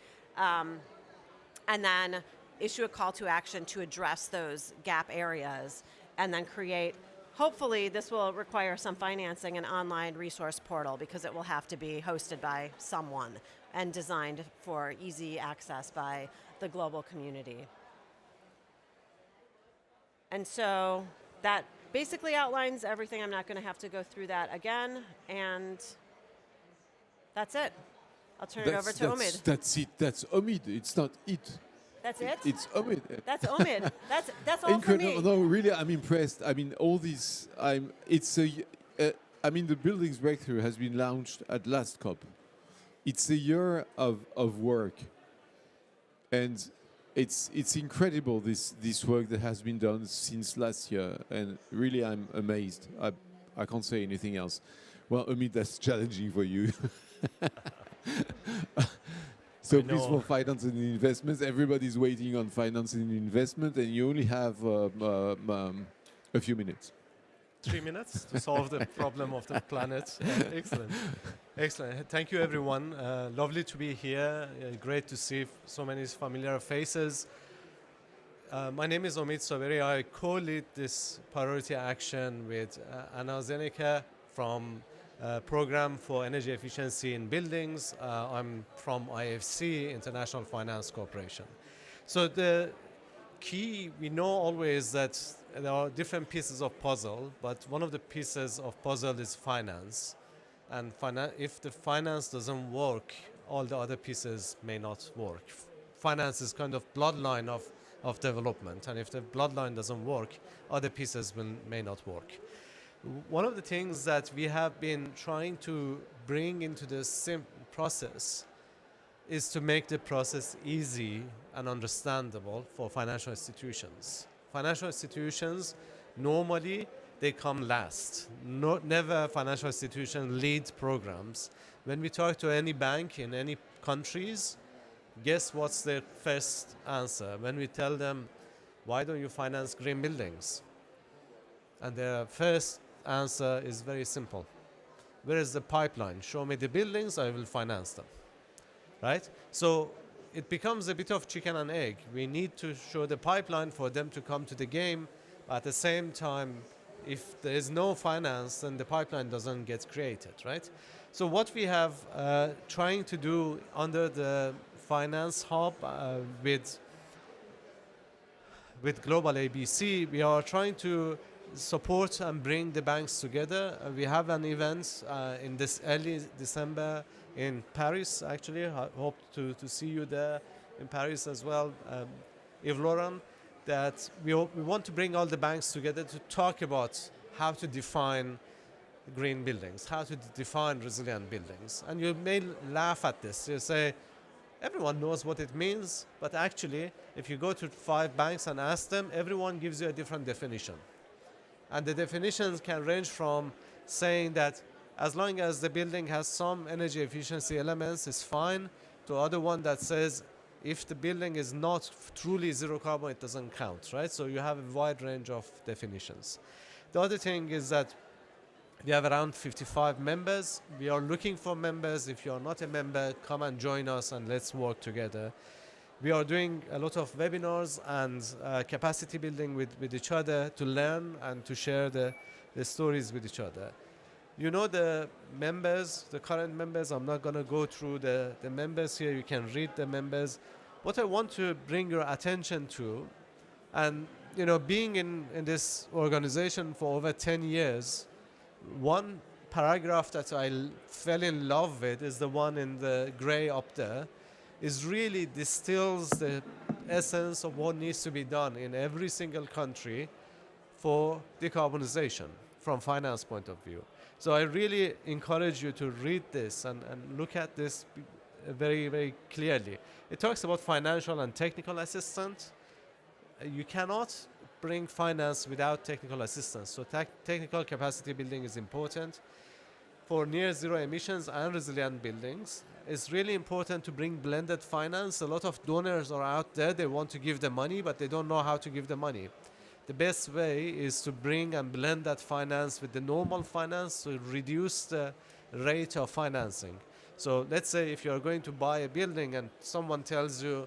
And then issue a call to action to address those gap areas, and then create, hopefully this will require some financing, an online resource portal, because it will have to be hosted by someone and designed for easy access by the global community. And so that basically outlines everything. I'm not going to have to go through that again, and that's it. I'll turn it over to Omid.
That's it. That's Omid. It's not it.
That's it?
It's Omid.
That's Omid. That's all for me.
No, really, I'm impressed. I mean, all this. I mean, the buildings breakthrough has been launched at last COP. It's a year of work, and it's incredible this work that has been done since last year. And really, I'm amazed. I can't say anything else. Well, Omid, that's challenging for you. So please, for finance and investments, everybody's waiting on finance and investment, and you only have a few minutes.
3 minutes to solve the problem of the planet. Excellent. Excellent. Thank you, everyone. Lovely to be here. Great to see so many familiar faces. My name is Omid Saberi. I co-lead this priority action with AstraZeneca from Program for Energy Efficiency in Buildings. I'm from IFC, International Finance Corporation. So the key, we know always that there are different pieces of puzzle, but one of the pieces of puzzle is finance. And if the finance doesn't work, all the other pieces may not work. Finance is kind of bloodline of development, and if the bloodline doesn't work, other pieces may not work. One of the things that we have been trying to bring into this process is to make the process easy and understandable for financial institutions. Financial institutions, normally, they come last. Never financial institution leads programs. When we talk to any bank in any countries, guess what's their first answer? When we tell them, why don't you finance green buildings? And their first answer is very simple. Where is the pipeline? Show me the buildings, I will finance them. Right? So it becomes a bit of chicken and egg. We need to show the pipeline for them to come to the game. At the same time, if there is no finance, then the pipeline doesn't get created, right? So what we have trying to do under the Finance Hub with Global ABC, we are trying to support and bring the banks together. We have an event in this early December in Paris, actually. I hope to see you there in Paris as well, Yves Laurent, that we want to bring all the banks together to talk about how to define green buildings, how to define resilient buildings. And you may laugh at this. You say, everyone knows what it means, but actually, if you go to 5 banks and ask them, everyone gives you a different definition. And the definitions can range from saying that as long as the building has some energy efficiency elements, it's fine, to other one that says if the building is not truly zero carbon, it doesn't count, right? So you have a wide range of definitions. The other thing is that we have around 55 members. We are looking for members. If you are not a member, come and join us and let's work together. We are doing a lot of webinars and capacity building with each other to learn and to share the stories with each other. You know the members, the current members, I'm not going to go through the members here. You can read the members. What I want to bring your attention to, and you know, being in this organization for over 10 years, one paragraph that I fell in love with is the one in the gray up there. Is really distills the essence of what needs to be done in every single country for decarbonization from finance point of view. So I really encourage you to read this and look at this very, very clearly. It talks about financial and technical assistance. You cannot bring finance without technical assistance. So technical capacity building is important. For near zero emissions and resilient buildings, it's really important to bring blended finance. A lot of donors are out there, they want to give the money, but they don't know how to give the money. The best way is to bring and blend that finance with the normal finance to reduce the rate of financing. So let's say if you're going to buy a building and someone tells you,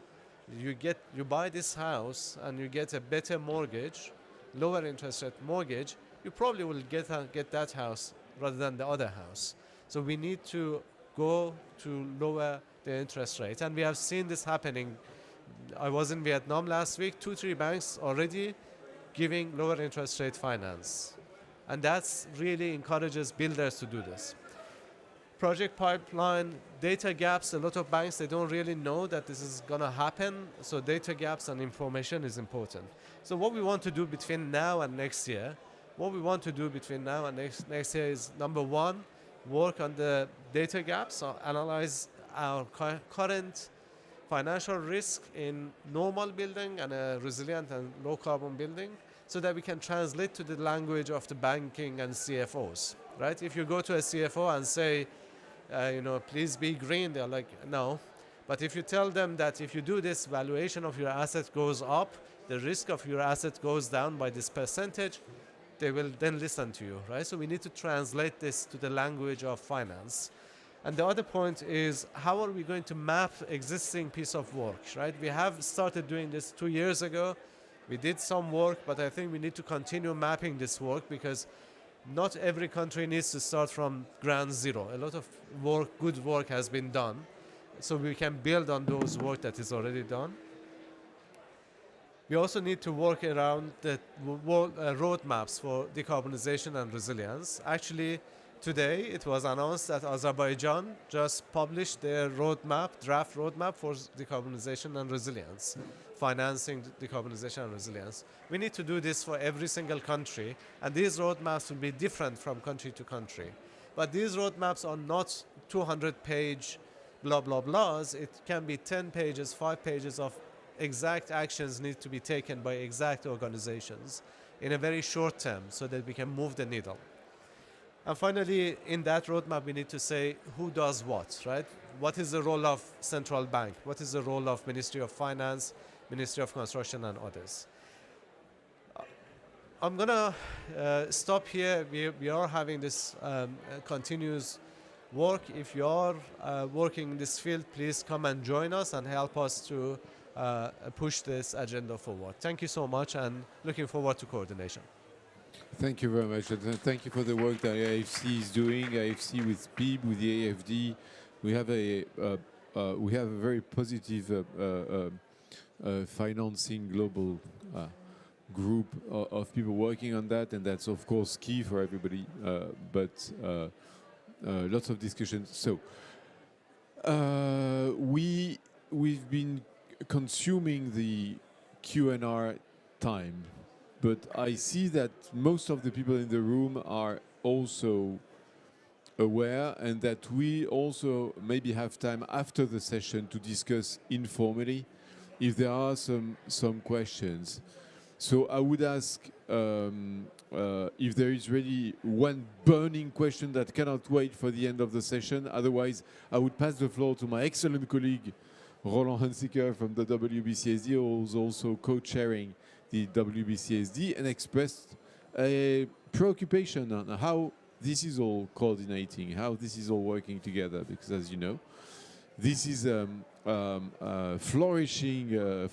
you buy this house and you get a better mortgage, lower interest rate mortgage, you probably will get that house rather than the other house. So we need to go to lower the interest rate. And we have seen this happening. I was in Vietnam last week, 2-3 banks already giving lower interest rate finance. And that's really encourages builders to do this. Project pipeline, data gaps, a lot of banks, they don't really know that this is gonna happen. So data gaps and information is important. So what we want to do between now and next year, next year is number one, work on the data gaps, or analyze our current financial risk in normal building and a resilient and low carbon building, so that we can translate to the language of the banking and CFOs, right? If you go to a CFO and say, please be green, they're like, no. But if you tell them that if you do this, valuation of your asset goes up, the risk of your asset goes down by this percentage, they will then listen to you, right? So we need to translate this to the language of finance. And the other point is, how are we going to map existing piece of work, right? We have started doing this 2 years ago. We did some work, but I think we need to continue mapping this work because not every country needs to start from ground zero. A lot of work, good work has been done. So we can build on those work that is already done. We also need to work around the roadmaps for decarbonization and resilience. Actually, today it was announced that Azerbaijan just published their draft roadmap for decarbonization and resilience, financing decarbonization and resilience. We need to do this for every single country, and these roadmaps will be different from country to country. But these roadmaps are not 200-page blah, blah, blahs. It can be 10 pages, 5 pages of exact actions need to be taken by exact organizations in a very short term so that we can move the needle. And finally, in that roadmap, we need to say who does what, right? What is the role of central bank? What is the role of Ministry of Finance, Ministry of Construction, and others? I'm going to stop here. We are having this continuous work. If you are working in this field, please come and join us and help us to push this agenda forward. Thank you so much, and looking forward to coordination.
Thank you very much, and thank you for the work that AFC is doing. AFC with PIB, with the AFD, we have a very positive financing global group of people working on that, and that's of course key for everybody. But lots of discussions. So we've been consuming the Q&R time, but I see that most of the people in the room are also aware, and that we also maybe have time after the session to discuss informally if there are some questions. So I would ask if there is really one burning question that cannot wait for the end of the session. Otherwise, I would pass the floor to my excellent colleague, Roland Hunziker from the WBCSD, who is also co-chairing the WBCSD, and expressed a preoccupation on how this is all coordinating, how this is all working together, because as you know, this is flourishing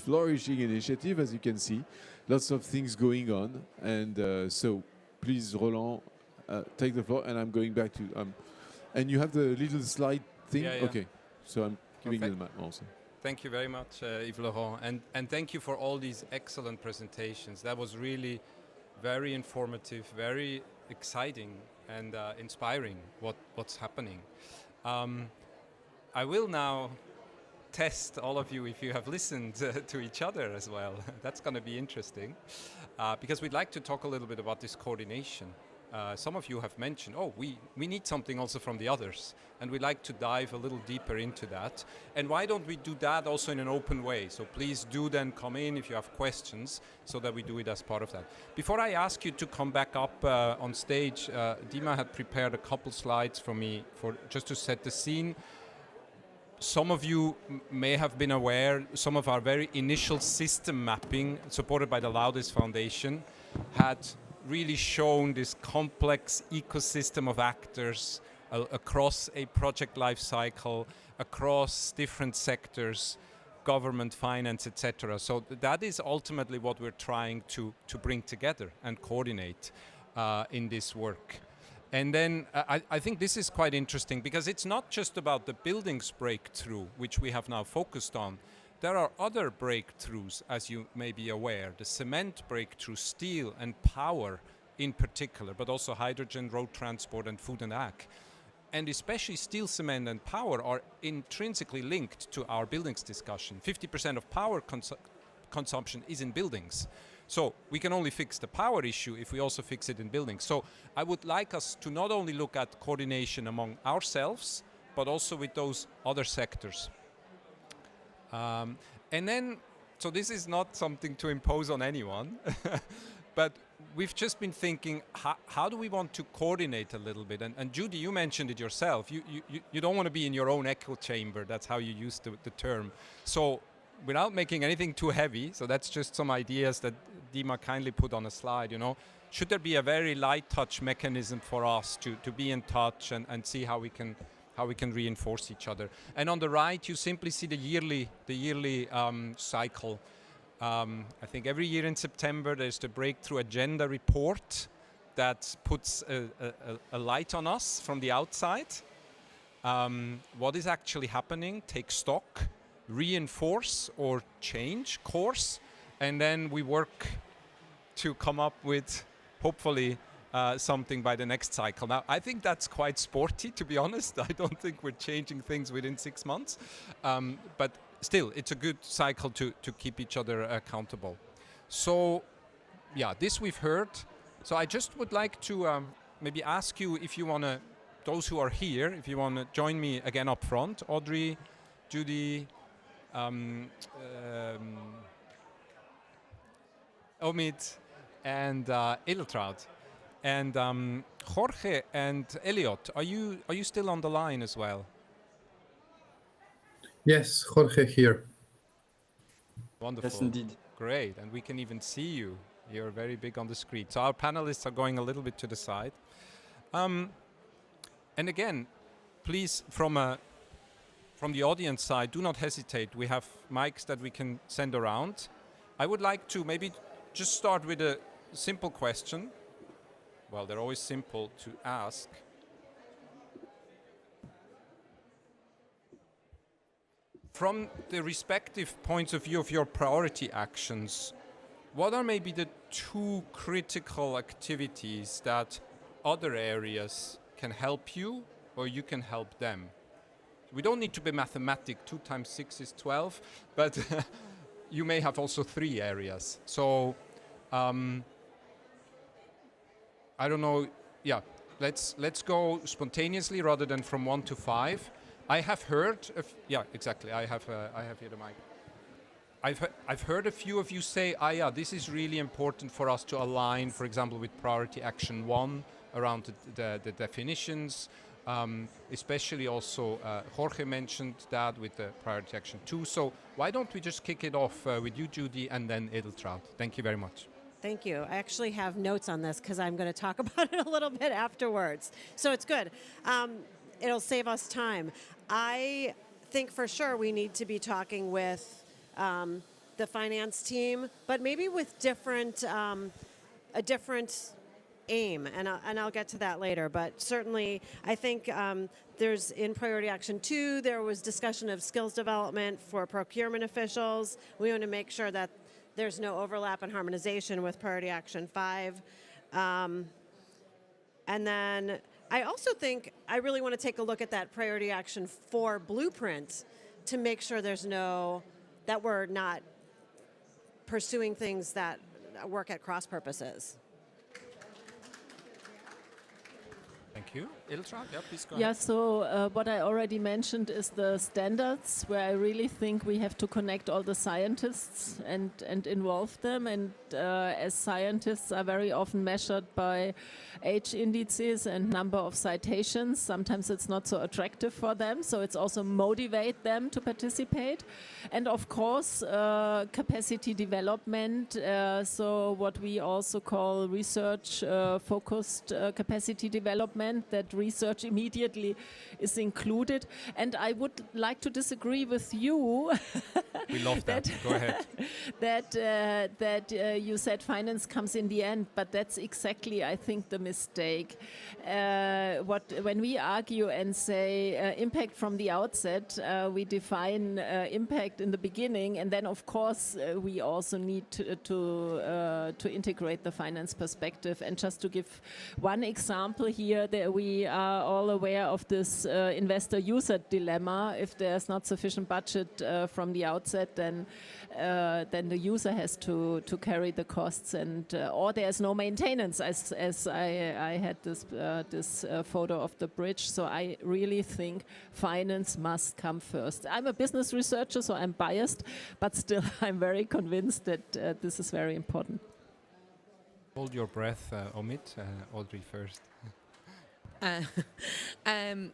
flourishing initiative, as you can see. Lots of things going on, and so please, Roland, take the floor, and I'm going back to and you have the little slide thing.
Yeah, yeah.
Okay, so I'm giving you the
Perfect.
map also.
Thank you very much, Yves Laurent, and thank you for all these excellent presentations. That was really very informative, very exciting, and inspiring. What's happening. I will now test all of you if you have listened to each other as well. That's going to be interesting, because we'd like to talk a little bit about this coordination. Some of you have mentioned, oh, we need something also from the others, and we'd like to dive a little deeper into that. And why don't we do that also in an open way? So please do then come in if you have questions, so that we do it as part of that. Before I ask you to come back up on stage, Dima had prepared a couple slides for me just to set the scene. Some of you may have been aware, some of our very initial system mapping, supported by the Loudest Foundation, had really shown this complex ecosystem of actors across a project life cycle, across different sectors, government, finance, etc. So that is ultimately what we're trying to bring together and coordinate in this work. And then I think this is quite interesting, because it's not just about the buildings breakthrough, which we have now focused on. There are other breakthroughs, as you may be aware, the cement breakthrough, steel and power in particular, but also hydrogen, road transport and food and ag. And especially steel, cement and power are intrinsically linked to our buildings discussion. 50% of power consumption is in buildings. So we can only fix the power issue if we also fix it in buildings. So I would like us to not only look at coordination among ourselves, but also with those other sectors. And then, so this is not something to impose on anyone, but we've just been thinking, how do we want to coordinate a little bit? And Judy, you mentioned it yourself. You don't want to be in your own echo chamber. That's how you used the term. So without making anything too heavy, so that's just some ideas that Dima kindly put on a slide, you know, should there be a very light touch mechanism for us to be in touch and see how we can reinforce each other. And on the right, you simply see the yearly cycle. I think every year in September, there's the Breakthrough Agenda report that puts a light on us from the outside. What is actually happening, take stock, reinforce or change course, and then we work to come up with, hopefully, something by the next cycle. Now, I think that's quite sporty, to be honest. I don't think we're changing things within 6 months. But still, it's a good cycle to keep each other accountable. So, yeah, this we've heard. So I just would like to maybe ask you if you want to, those who are here, if you want to join me again up front. Audrey, Judy, Omid, and Edeltraud. And Jorge and Elliot, are you still on the line as well?
Yes, Jorge here.
Wonderful.
Yes, indeed.
Great, and we can even see you. You're very big on the screen. So our panelists are going a little bit to the side. And again, please, from the audience side, do not hesitate. We have mics that we can send around. I would like to maybe just start with a simple question. Well, they're always simple to ask. From the respective points of view of your priority actions, what are maybe the 2 critical activities that other areas can help you or you can help them? We don't need to be mathematic, 2 times 6 is 12, but you may have also 3 areas. So I don't know, yeah, let's go spontaneously rather than from 1 to 5. I have heard, yeah, exactly. I have here the mic. I've heard a few of you say, yeah, this is really important for us to align, for example, with priority action 1 around the definitions, especially also Jorge mentioned that with the priority action 2. So why don't we just kick it off with you, Judy, and then Edeltraud. Thank you very much.
Thank you. I actually have notes on this because I'm going to talk about it a little bit afterwards. So it's good. It'll save us time. I think for sure we need to be talking with the finance team, but maybe with a different aim, and I'll get to that later. But certainly, I think there's in Priority Action 2, there was discussion of skills development for procurement officials. We want to make sure that there's no overlap and harmonization with Priority Action 5. And then I also think I really want to take a look at that Priority Action 4 blueprint to make sure that we're not pursuing things that work at cross purposes.
Thank you. Edeltraud, yeah, please go
Yeah,
ahead.
so what I already mentioned is the standards, where I really think we have to connect all the scientists and involve them. And as scientists are very often measured by age indices and number of citations, sometimes it's not so attractive for them. So it's also motivate them to participate. And of course, capacity development. So what we also call research focused capacity development, that research immediately is included. And I would like to disagree with you.
We love that. Go ahead.
that you said finance comes in the end, but that's exactly, I think, the mistake. When we argue and say impact from the outset, we define impact in the beginning, and then of course we also need to integrate the finance perspective. And just to give one example here, that we are all aware of this investor-user dilemma. If there's not sufficient budget from the outset, then the user has to carry the costs, and or there's no maintenance, as I had this photo of the bridge. So I really think finance must come first. I'm a business researcher, so I'm biased, but still I'm very convinced that this is very important.
Hold your breath, Omid. Audrey first.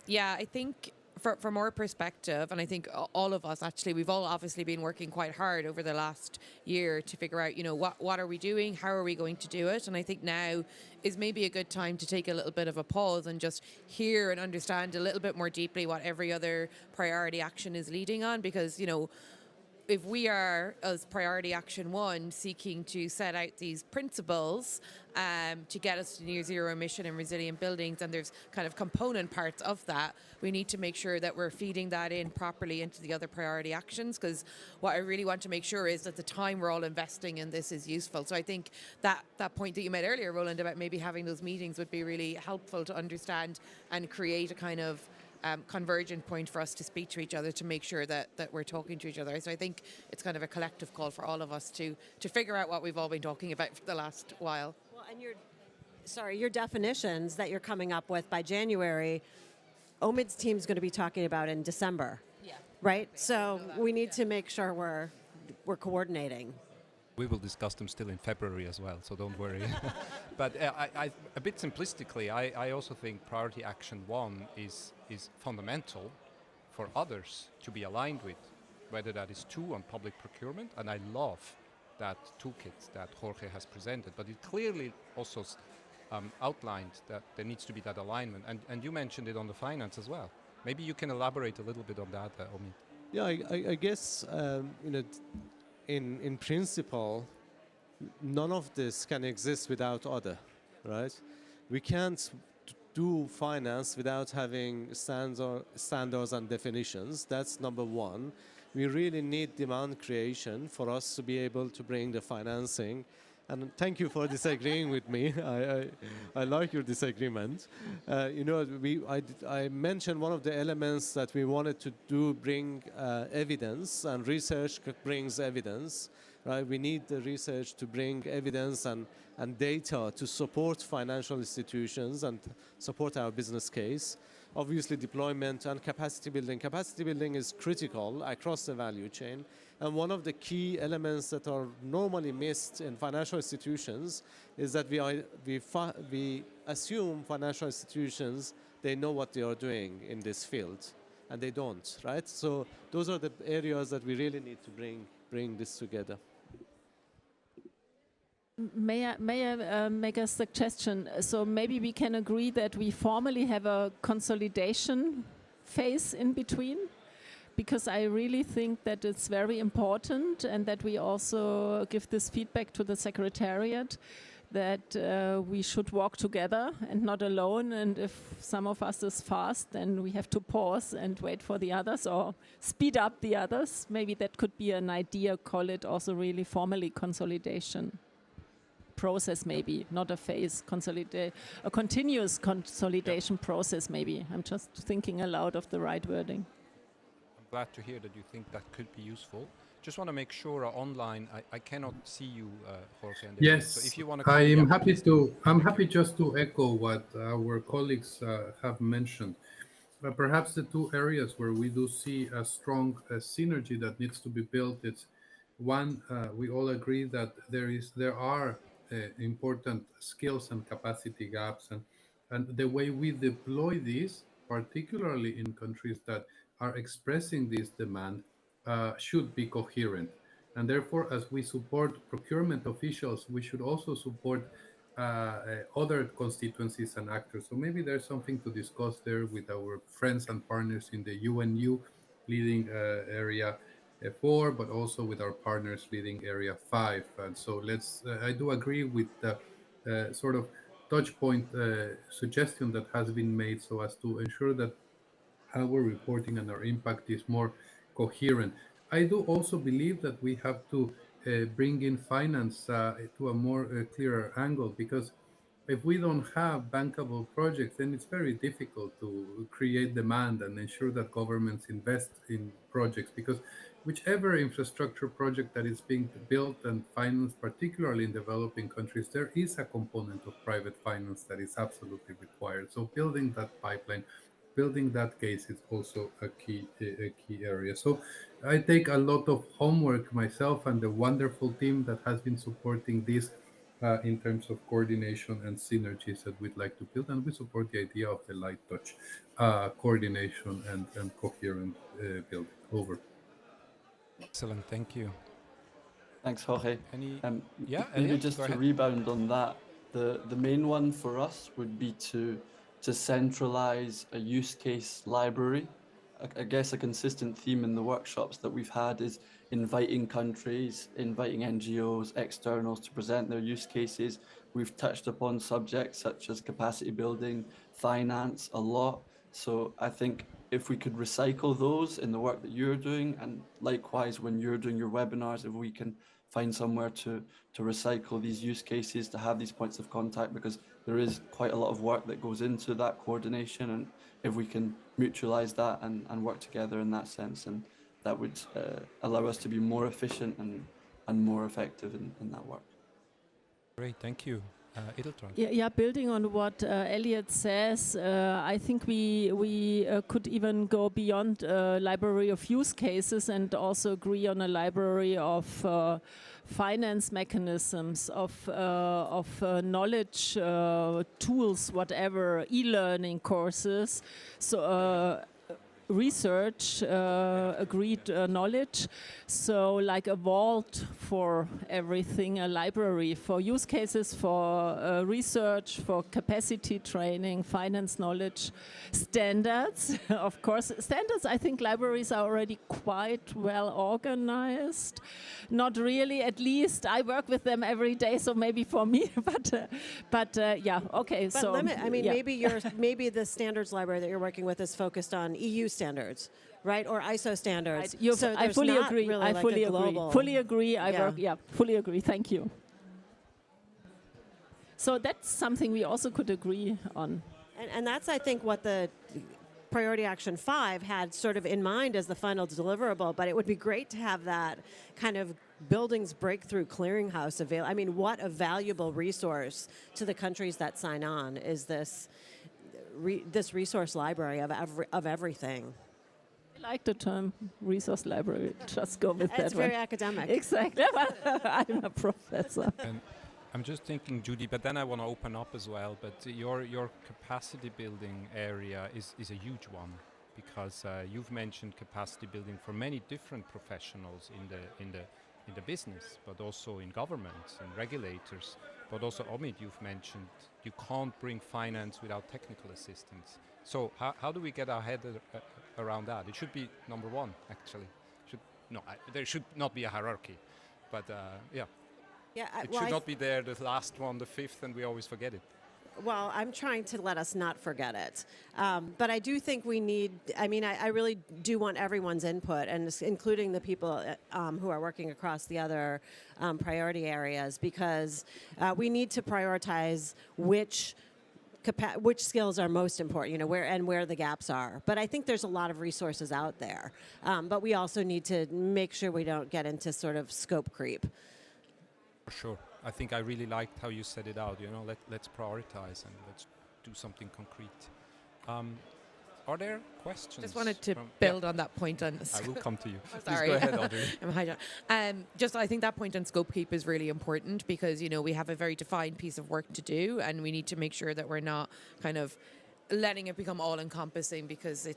Yeah, I think from our perspective, and I think all of us actually, we've all obviously been working quite hard over the last year to figure out, what are we doing, how are we going to do it, and I think now is maybe a good time to take a little bit of a pause and just hear and understand a little bit more deeply what every other priority action is leading on, because, if we are, as Priority Action 1, seeking to set out these principles to get us to near zero emission and resilient buildings, and there's kind of component parts of that, we need to make sure that we're feeding that in properly into the other priority actions, because what I really want to make sure is that the time we're all investing in this is useful. So I think that point that you made earlier, Roland, about maybe having those meetings would be really helpful to understand and create a kind of convergent point for us to speak to each other, to make sure that we're talking to each other. So I think it's kind of a collective call for all of us to figure out what we've all been talking about for the last while.
Well, and your definitions that you're coming up with by January, Omid's team's going to be talking about in December.
Yeah.
Right? So we need to make sure we're coordinating.
We will discuss them still in February as well, so don't worry. But I a bit simplistically, I also think Priority Action 1 is fundamental for others to be aligned with, whether that is 2 on public procurement, and I love that toolkit that Jorge has presented, but it clearly also outlined that there needs to be that alignment, and you mentioned it on the finance as well. Maybe you can elaborate a little bit on that, Omid.
Yeah, I guess in principle, none of this can exist without other, right? We can't do finance without having standards and definitions. That's number one. We really need demand creation for us to be able to bring the financing. And thank you for disagreeing with me. I like your disagreement. I mentioned one of the elements that we wanted to do, bring evidence, and research brings evidence. right? We need the research to bring evidence and data to support financial institutions and support our business case. Obviously, deployment and capacity building. Capacity building is critical across the value chain. And one of the key elements that are normally missed in financial institutions is that we assume financial institutions, they know what they are doing in this field, and they don't, right? So those are the areas that we really need to bring this together.
May I make a suggestion? So maybe we can agree that we formally have a consolidation phase in between, because I really think that it's very important, and that we also give this feedback to the Secretariat, that we should walk together and not alone. And if some of us is fast, then we have to pause and wait for the others, or speed up the others. Maybe that could be an idea, call it also really formally consolidation process, maybe not a phase, a continuous consolidation process, maybe. I'm just thinking aloud of the right wording.
I'm glad to hear that you think that could be useful. Just want to make sure online, I cannot see you, Jorge. And
Yes,
so if you want
I'm happy to. I'm happy just to echo what our colleagues have mentioned. Perhaps the two areas where we do see a strong synergy that needs to be built. It's one, we all agree that there are important skills and capacity gaps, and the way we deploy these, particularly in countries that are expressing this demand, should be coherent. And therefore, as we support procurement officials, we should also support other constituencies and actors. So maybe there's something to discuss there with our friends and partners in the UNU leading area 4, but also with our partners leading area 5. And so I do agree with the sort of touch point suggestion that has been made, so as to ensure that our reporting and our impact is more coherent. I do also believe that we have to bring in finance to a more clearer angle, because if we don't have bankable projects, then it's very difficult to create demand and ensure that governments invest in projects, because whichever infrastructure project that is being built and financed, particularly in developing countries, there is a component of private finance that is absolutely required. So building that pipeline, building that case is also a key area. So I take a lot of homework myself and the wonderful team that has been supporting this in terms of coordination and synergies that we'd like to build, and we support the idea of the light touch coordination and coherent building. Over.
Excellent, thank you.
Thanks, Jorge.
Yeah,
maybe
Elliot,
just
go
to
ahead.
rebound on that, the main one for us would be to centralize a use case library. I guess a consistent theme in the workshops that we've had is inviting countries, inviting NGOs, externals to present their use cases. We've touched upon subjects such as capacity building, finance a lot. So I think if we could recycle those in the work that you're doing, and likewise when you're doing your webinars, if we can find somewhere to recycle these use cases, to have these points of contact, because there is quite a lot of work that goes into that coordination, and if we can mutualize that and work together in that sense, and that would allow us to be more efficient and more effective in that work.
Great, thank you. Edeltraud.
Yeah, building on what Elliot says, I think we could even go beyond a library of use cases and also agree on a library of finance mechanisms, of knowledge tools, whatever, e-learning courses. So research, agreed knowledge. So like a vault for everything, a library for use cases, for research, for capacity training, finance knowledge, standards, of course. Standards, I think libraries are already quite well organized. Not really, at least I work with them every day, so maybe for me, but yeah, okay.
But
so
limit, I mean,
yeah.
maybe the standards library that you're working with is focused on EU standards, right, or ISO standards. So
I fully
not
agree.
Really
I
like
fully
a
agree.
global,
Fully agree.
Yeah.
Fully agree. Thank you. So that's something we also could agree on.
And that's, I think, what the Priority Action 5 had sort of in mind as the final deliverable, but it would be great to have that kind of buildings breakthrough clearinghouse available. I mean, what a valuable resource to the countries that sign on is this this resource library of everything.
I like the term resource library. Just go with that
It's
one.
very academic.
Exactly. I'm a professor.
And I'm just thinking, Judy, but then I want to open up as well. But your capacity building area is a huge one, because you've mentioned capacity building for many different professionals in the business, but also in governments and regulators. But also, Omid, you've mentioned you can't bring finance without technical assistance. So how do we get our head around that? It should be number one, actually. There should not be a hierarchy, but yeah.
Yeah,
It should not be there, the last one, the fifth, and we always forget it.
Well, I'm trying to let us not forget it. But I do think we need, I really do want everyone's input, and including the people who are working across the other priority areas, because we need to prioritize which skills are most important, where the gaps are. But I think there's a lot of resources out there. But we also need to make sure we don't get into sort of scope creep.
For sure. I think I really liked how you set it out. Let's prioritize and let's do something concrete. Are there questions?
Just wanted to build on that point on.
I will come to you.
Oh,
Please
sorry.
go ahead, Audrey.
I think that point on scope keep is really important, because we have a very defined piece of work to do, and we need to make sure that we're not kind of letting it become all-encompassing, because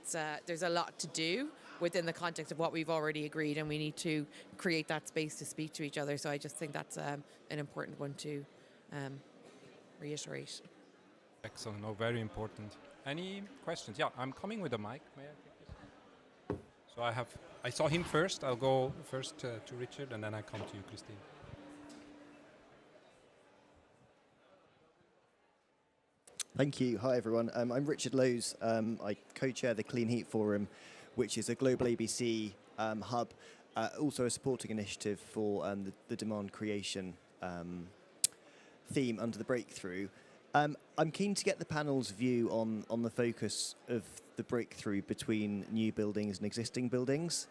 there's a lot to do within the context of what we've already agreed, and we need to create that space to speak to each other. So I just think that's an important one to reiterate.
Excellent. No, very important. Any questions? Yeah, I'm coming with a mic. May I take this? So I saw him first. I'll go first to Richard, and then I come to you, Christine.
Thank you. Hi, everyone. I'm Richard Lowes. I co-chair the Clean Heat Forum, which is a global ABC hub, also a supporting initiative for the demand creation theme under the breakthrough. I'm keen to get the panel's view on the focus of the breakthrough between new buildings and existing buildings,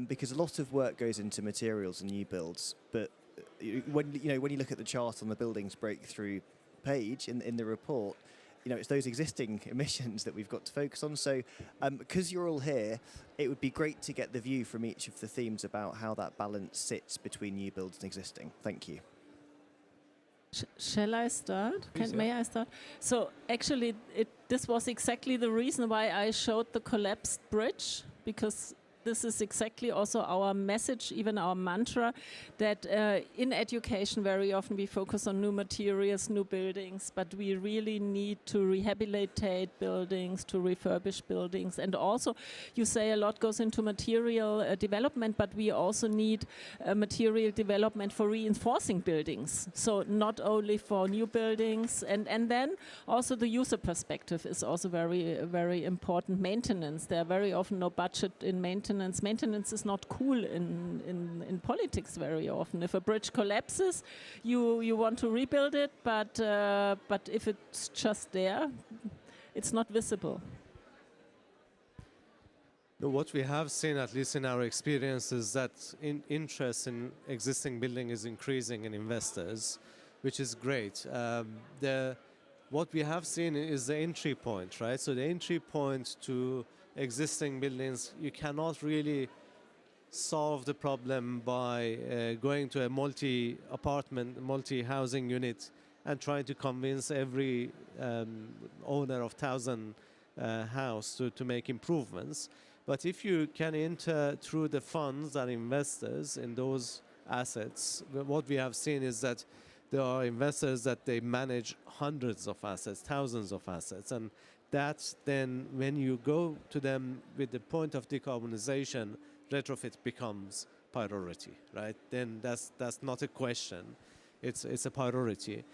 because a lot of work goes into materials and new builds. But when you look at the chart on the buildings breakthrough page in the report, it's those existing emissions that we've got to focus on. So because you're all here, it would be great to get the view from each of the themes about how that balance sits between new builds and existing. Thank you.
Shall I start?
Please,
May I start? So actually, this was exactly the reason why I showed the collapsed bridge, because this is exactly also our message, even our mantra, that in education very often we focus on new materials, new buildings, but we really need to rehabilitate buildings, to refurbish buildings. And also, you say a lot goes into material development, but we also need material development for reinforcing buildings. So not only for new buildings, and then also the user perspective is also very, very important. Maintenance, there are very often no budget in maintenance. Maintenance is not cool in politics very often. If a bridge collapses, you want to rebuild it, but if it's just there, it's not visible.
What we have seen, at least in our experience, is that interest in existing building is increasing in investors, which is great. What we have seen is the entry point, right? So the entry point to existing buildings, you cannot really solve the problem by going to a multi-apartment, multi-housing unit and trying to convince every owner of 1,000 house to make improvements. But if you can enter through the funds and investors in those assets, what we have seen is that there are investors that they manage hundreds of assets, thousands of assets, and that's then when you go to them with the point of decarbonization, retrofit becomes priority, right? Then that's not a question, it's a priority.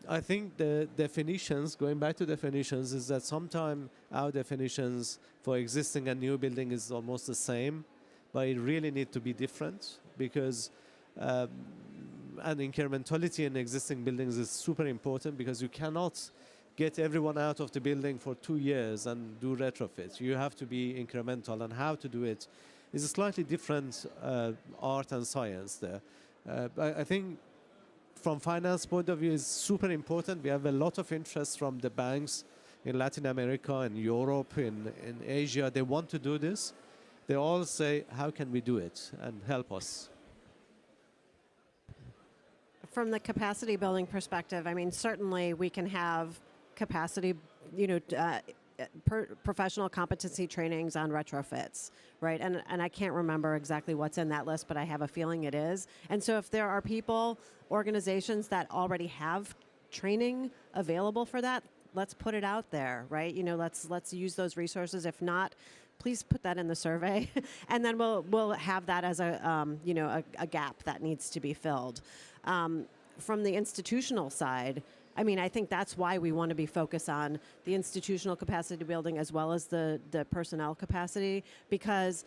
I think the definitions, going back to definitions, is that sometimes our definitions for existing and new building is almost the same, but it really need to be different, because and incrementality in existing buildings is super important, because you cannot get everyone out of the building for 2 years and do retrofits. You have to be incremental, and how to do it It's a slightly different art and science there. But I think from finance point of view, it's super important. We have a lot of interest from the banks in Latin America and Europe, in Asia. They want to do this. They all say, how can we do it, and help us?
From the capacity building perspective, I mean, certainly we can have capacity, professional competency trainings on retrofits, right? And I can't remember exactly what's in that list, but I have a feeling it is. And so if there are people, organizations that already have training available for that, let's put it out there, right? Let's use those resources. If not, please put that in the survey, and then we'll have that as a gap that needs to be filled. From the institutional side, I mean, I think that's why we want to be focused on the institutional capacity building as well as the personnel capacity, because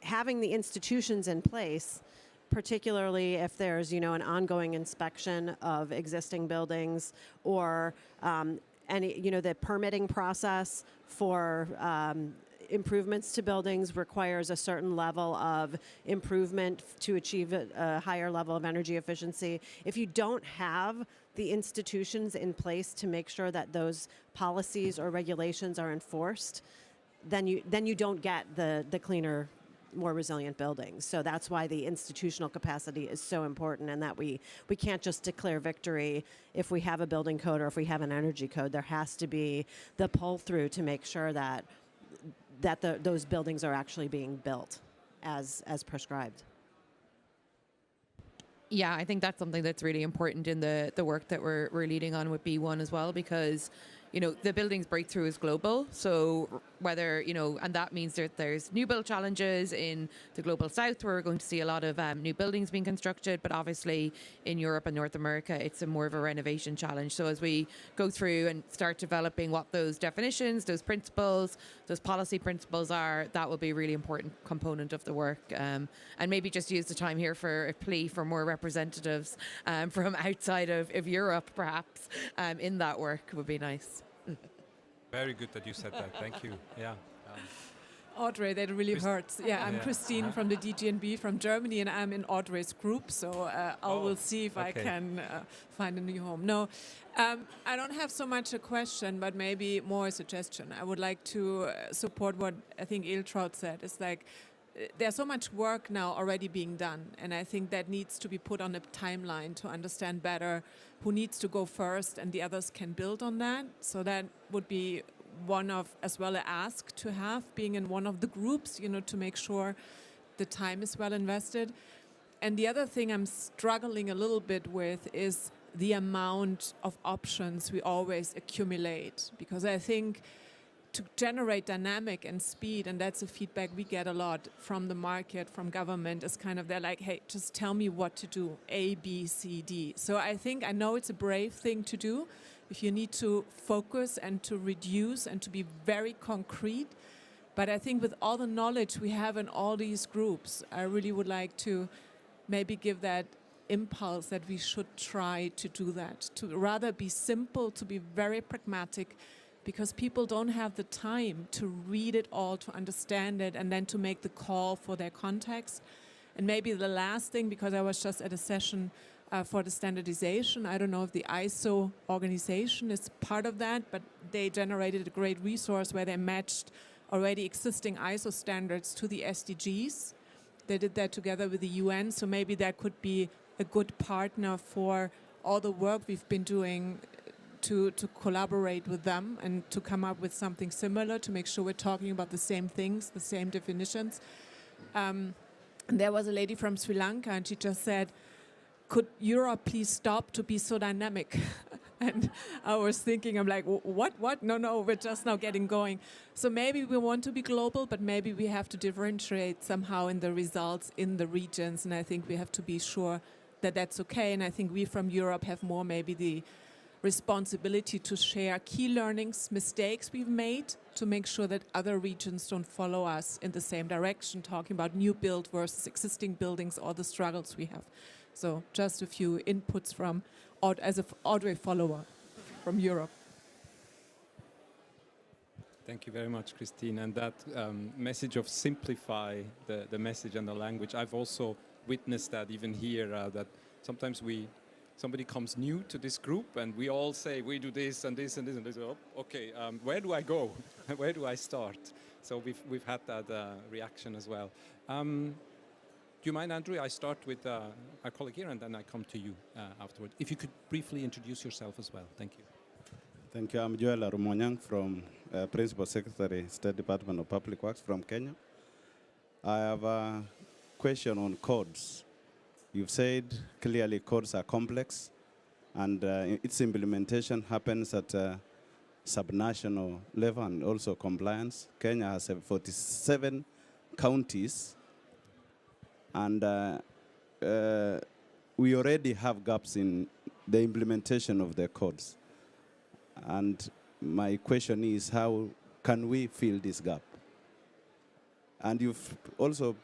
having the institutions in place, particularly if there's an ongoing inspection of existing buildings, or the permitting process for improvements to buildings requires a certain level of improvement to achieve a higher level of energy efficiency. If you don't have the institutions in place to make sure that those policies or regulations are enforced, then you don't get the cleaner, more resilient buildings. So that's why the institutional capacity is so important, and that we can't just declare victory if we have a building code or if we have an energy code. There has to be the pull through to make sure that those buildings are actually being built as prescribed.
Yeah, I think that's something that's really important in the work that we're leading on with B1 as well, because the buildings breakthrough is global. So whether, and that means that there's new build challenges in the global south, where we're going to see a lot of new buildings being constructed. But obviously in Europe and North America, it's more of a renovation challenge. So as we go through and start developing what those definitions, those principles, those policy principles are, that will be a really important component of the work. And maybe just use the time here for a plea for more representatives from outside of Europe, perhaps, in that work would be nice.
Very good that you said that. Thank you. Yeah.
Audrey, that really hurts. Yeah, I'm Christine from the DGNB from Germany, and I'm in Audrey's group, so I will see if I can find a new home. No, I don't have so much a question, but maybe more a suggestion. I would like to support what I think Iltraut said. It's like, there's so much work now already being done, and I think that needs to be put on a timeline to understand better who needs to go first, and the others can build on that. So that would be one of, as well, an ask to have, being in one of the groups, to make sure the time is well invested. And the other thing I'm struggling a little bit with is the amount of options we always accumulate, because I think to generate dynamic and speed, and that's a feedback we get a lot from the market, from government, is kind of, they're like, hey, just tell me what to do, A, B, C, D. So I know it's a brave thing to do if you need to focus and to reduce and to be very concrete. But I think with all the knowledge we have in all these groups, I really would like to maybe give that impulse that we should try to do that, to rather be simple, to be very pragmatic, because people don't have the time to read it all, to understand it, and then to make the call for their context. And maybe the last thing, because I was just at a session for the standardization, I don't know if the ISO organization is part of that, but they generated a great resource where they matched already existing ISO standards to the SDGs. They did that together with the UN, so maybe that could be a good partner for all the work we've been doing to collaborate with them and to come up with something similar, to make sure we're talking about the same things, the same definitions. There was a lady from Sri Lanka, and she just said, could Europe please stop to be so dynamic? And I was thinking, I'm like, what? No, we're just now getting going. So maybe we want to be global, but maybe we have to differentiate somehow in the results in the regions. And I think we have to be sure that that's okay. And I think we from Europe have more maybe the responsibility to share key learnings, mistakes we've made, to make sure that other regions don't follow us in the same direction, talking about new build versus existing buildings, or the struggles we have. So just a few inputs from, as an Audrey follower from Europe.
Thank you very much, Christine. And that message of simplify the message and the language, I've also witnessed that even here, that sometimes somebody comes new to this group and we all say, we do this and this and this and this. Oh, okay, where do I go? Where do I start? So we've had that reaction as well. Do you mind, Andrew? I start with our colleague here and then I come to you afterward. If you could briefly introduce yourself as well. Thank you.
Thank you. I'm Joel Arumonyang from Principal Secretary, State Department of Public Works from Kenya. I have a question on codes. You've said clearly codes are complex and its implementation happens at subnational level and also compliance. Kenya has 47 counties and we already have gaps in the implementation of the codes. And my question is, how can we fill this gap? And you've also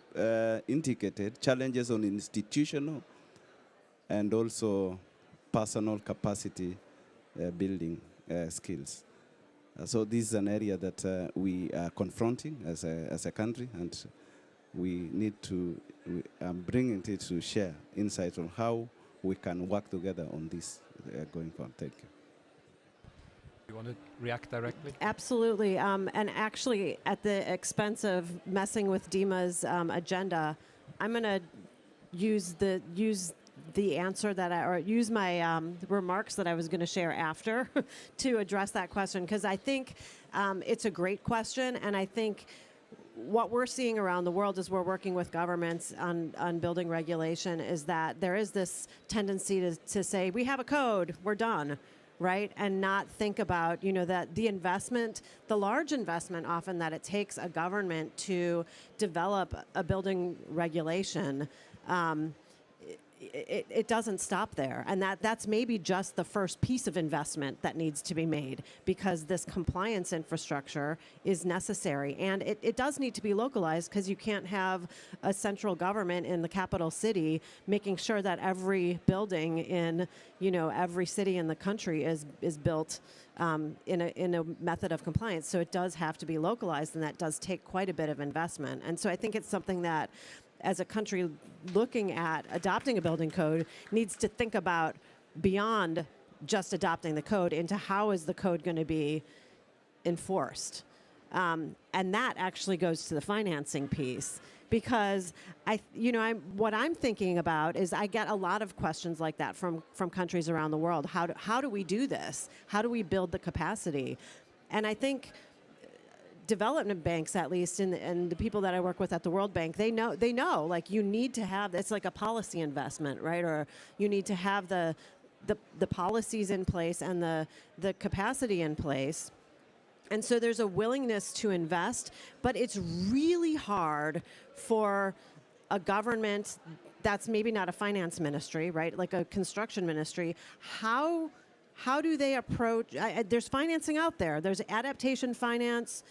indicated challenges on institutional and also personal capacity building skills. So this is an area that we are confronting as a country, and we need to bring it to share insights on how we can work together on this going forward. Thank you.
You want to react directly?
Absolutely. And actually, at the expense of messing with Dima's agenda, I'm going to use the answer that or use my remarks that I was going to share after to address that question, because I think it's a great question, and I think what we're seeing around the world as we're working with governments on building regulation is that there is this tendency to say, we have a code, we're done, right? And not think about, that the investment, the large investment often that it takes a government to develop a building regulation, it doesn't stop there. And that's maybe just the first piece of investment that needs to be made, because this compliance infrastructure is necessary. And it does need to be localized, because you can't have a central government in the capital city making sure that every building in, every city in the country is built in a method of compliance. So it does have to be localized, and that does take quite a bit of investment. And so I think it's something that, as a country looking at adopting a building code, needs to think about beyond just adopting the code into how is the code going to be enforced. And that actually goes to the financing piece, because what I'm thinking about is I get a lot of questions like that from countries around the world. How do we do this? How do we build the capacity? And I think development banks, at least, and the people that I work with at the World Bank, they know, like, you need to have, it's like a policy investment, right? Or you need to have the policies in place and the capacity in place. And so there's a willingness to invest, but it's really hard for a government that's maybe not a finance ministry, right? Like a construction ministry. How do they approach, there's financing out there. There's adaptation finance.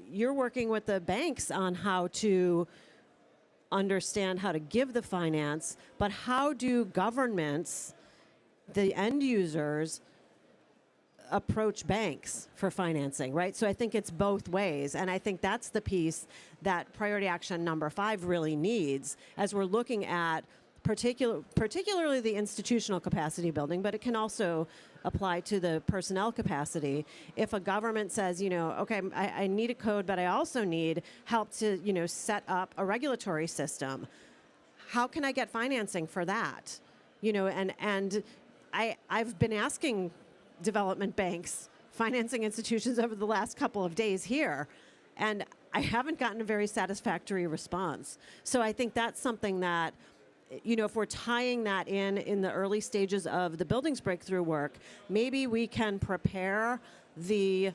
You're working with the banks on how to understand how to give the finance, but how do governments, the end users, approach banks for financing, right? So I think it's both ways, and I think that's the piece that priority action number 5 really needs as we're looking at particularly the institutional capacity building, but it can also apply to the personnel capacity. If a government says, okay, I need a code, but I also need help to, set up a regulatory system, how can I get financing for that? And I've been asking development banks, financing institutions over the last couple of days here, and I haven't gotten a very satisfactory response. So I think that's something that, if we're tying that in the early stages of the buildings breakthrough work, maybe we can prepare the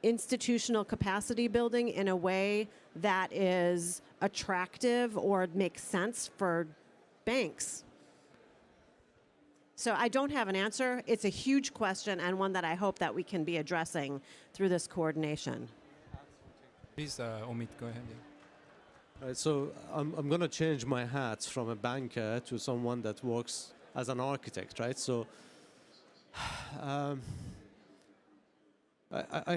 institutional capacity building in a way that is attractive or makes sense for banks. So I don't have an answer. It's a huge question, and one that I hope that we can be addressing through this coordination.
Please, Omid, go ahead. Yeah.
Right, so I'm going to change my hat from a banker to someone that works as an architect, right? So I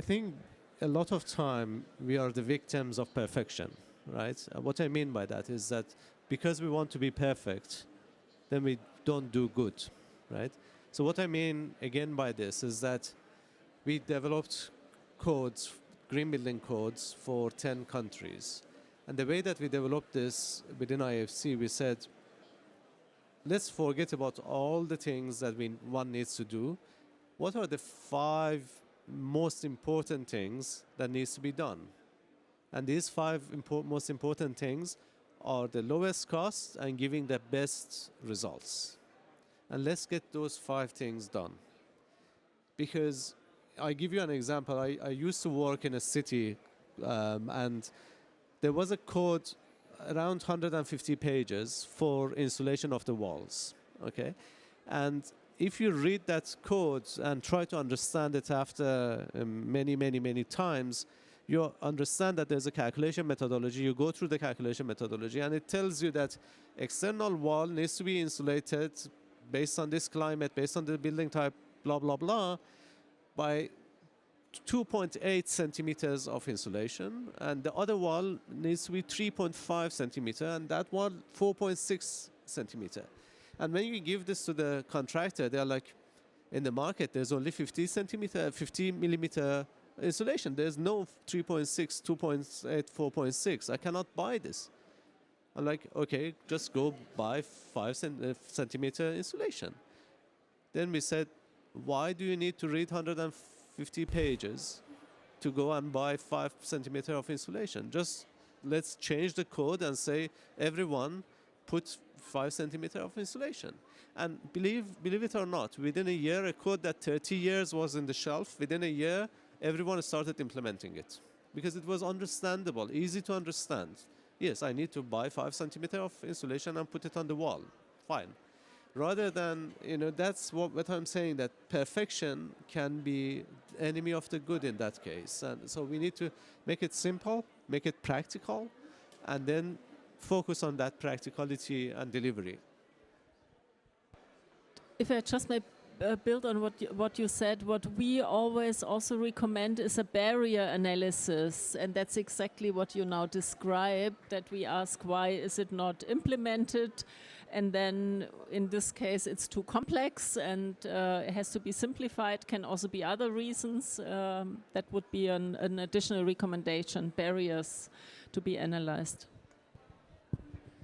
think a lot of time we are the victims of perfection, right? What I mean by that is that because we want to be perfect, then we don't do good, right? So what I mean again by this is that we developed codes, green building codes for 10 countries. And the way that we developed this within IFC, we said, let's forget about all the things that one needs to do. What are the 5 most important things that needs to be done? And these 5 most important things are the lowest cost and giving the best results. And let's get those 5 things done. Because I give you an example. I used to work in a city and there was a code around 150 pages for insulation of the walls, okay? And if you read that code and try to understand it after many times, you understand that there's a calculation methodology. You go through the calculation methodology and it tells you that external wall needs to be insulated based on this climate, based on the building type, blah, blah, blah, by 2.8 centimeters of insulation, and the other wall needs to be 3.5 centimeter, and that one 4.6 centimeter. And when you give this to the contractor, they're like, in the market, there's only 50 millimeter insulation. There's no 3.6, 2.8, 4.6. I cannot buy this. I'm like, okay, just go buy 5 centimeter insulation. Then we said, why do you need to read 150 pages to go and buy 5 centimeter of insulation? Just let's change the code and say everyone put 5 centimeter of insulation. And believe it or not, within a year, a code that 30 years was in the shelf, within a year, everyone started implementing it because it was understandable, easy to understand. Yes, I need to buy 5 centimeter of insulation and put it on the wall. Fine. Rather than, that's what I'm saying, that perfection can be enemy of the good in that case. And so we need to make it simple, make it practical, and then focus on that practicality and delivery.
If I just may build on what you said, what we always also recommend is a barrier analysis, and that's exactly what you now described, that we ask why is it not implemented, and then in this case it's too complex and it has to be simplified. Can also be other reasons. That would be an additional recommendation, barriers to be analyzed.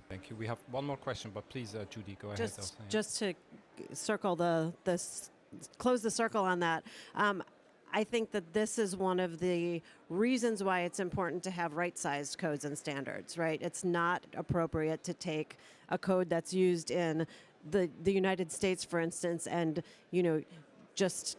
Thank you. We have one more question, but please, Judy, go ahead.
Just to circle close the circle on that. I think that this is one of the reasons why it's important to have right-sized codes and standards, right? It's not appropriate to take a code that's used in the United States, for instance, and, just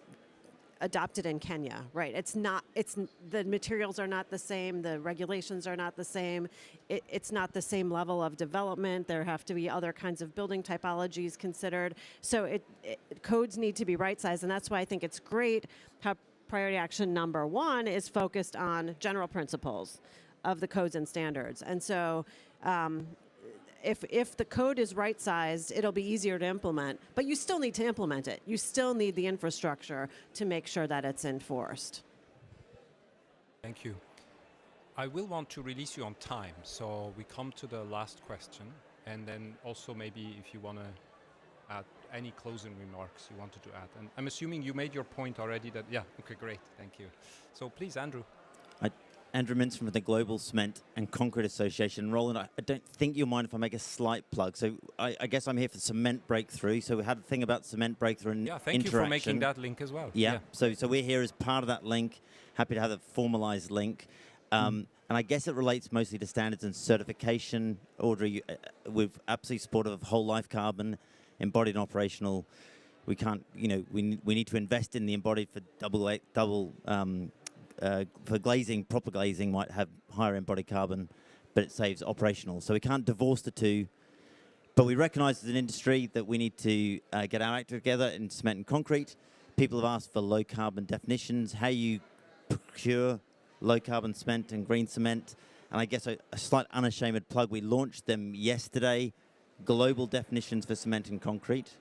adopt it in Kenya, right? The materials are not the same, the regulations are not the same, it's not the same level of development, there have to be other kinds of building typologies considered. So codes need to be right-sized, and that's why I think it's great how priority action number 1 is focused on general principles of the codes and standards. And so if the code is right-sized, it'll be easier to implement, but you still need to implement it. You still need the infrastructure to make sure that it's enforced.
Thank you. I will want to release you on time, so we come to the last question, and then also maybe if you want to add any closing remarks you wanted to add. And I'm assuming you made your point already that, yeah, okay, great, thank you. So please, Andrew.
Andrew Mintz from the Global Cement and Concrete Association. Roland, I don't think you'll mind if I make a slight plug. So I guess I'm here for Cement Breakthrough. So we had a thing about Cement Breakthrough and
thank you for making that link as well.
Yeah. So we're here as part of that link. Happy to have a formalized link. And I guess it relates mostly to standards and certification. Audrey, we've absolutely supportive of whole life carbon, embodied and operational. We can't, we need to invest in the embodied for for glazing. Proper glazing might have higher embodied carbon, but it saves operational. So we can't divorce the two. But we recognize as an industry that we need to get our act together in cement and concrete. People have asked for low carbon definitions, how you procure low carbon cement and green cement. And I guess a slight unashamed plug, we launched them yesterday, global definitions for cement and concrete.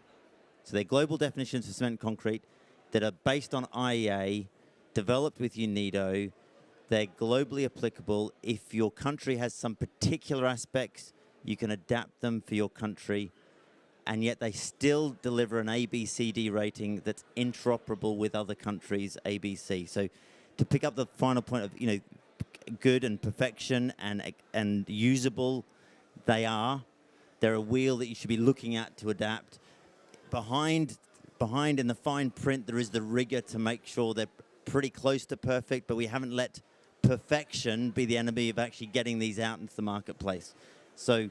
So they're global definitions for cement and concrete that are based on IEA, developed with UNIDO, They're globally applicable. If your country has some particular aspects, you can adapt them for your country, and yet they still deliver an ABCD rating that's interoperable with other countries' ABC. So to pick up the final point of, good and perfection and usable, they are. They're a wheel that you should be looking at to adapt. Behind in the fine print, there is the rigor to make sure they're pretty close to perfect, but we haven't let perfection be the enemy of actually getting these out into the marketplace. So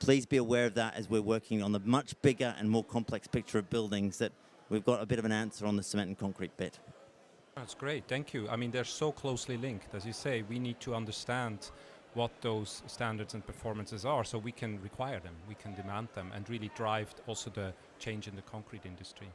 please be aware of that as we're working on the much bigger and more complex picture of buildings, that we've got a bit of an answer on the cement and concrete bit.
That's great, thank you. I mean, they're so closely linked. As you say, we need to understand what those standards and performances are so we can require them, we can demand them, and really drive also the change in the concrete industry.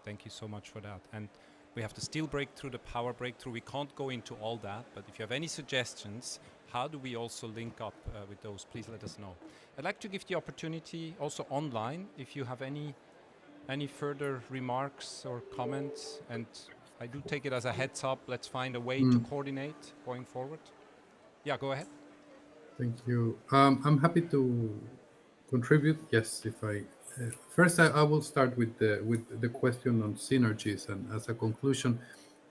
Thank you so much for that. And we have the steel breakthrough, the power breakthrough. We can't go into all that, but if you have any suggestions, how do we also link up with those, please let us know. I'd like to give the opportunity also online, if you have any further remarks or comments, and I do take it as a heads up, let's find a way to coordinate going forward. Yeah, go ahead.
Thank you. I'm happy to contribute. Yes, if I first I will start with the question on synergies, and as a conclusion,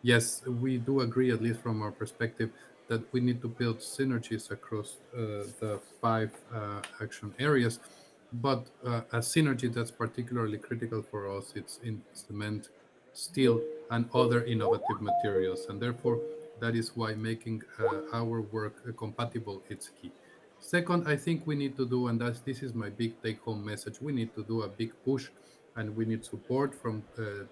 yes, we do agree, at least from our perspective, that we need to build synergies across the 5 action areas. But a synergy that's particularly critical for us, it's in cement, steel, and other innovative materials, and therefore that is why making our work compatible it's key. Second, I think we need to do, and this is my big take-home message, we need to do a big push, and we need support from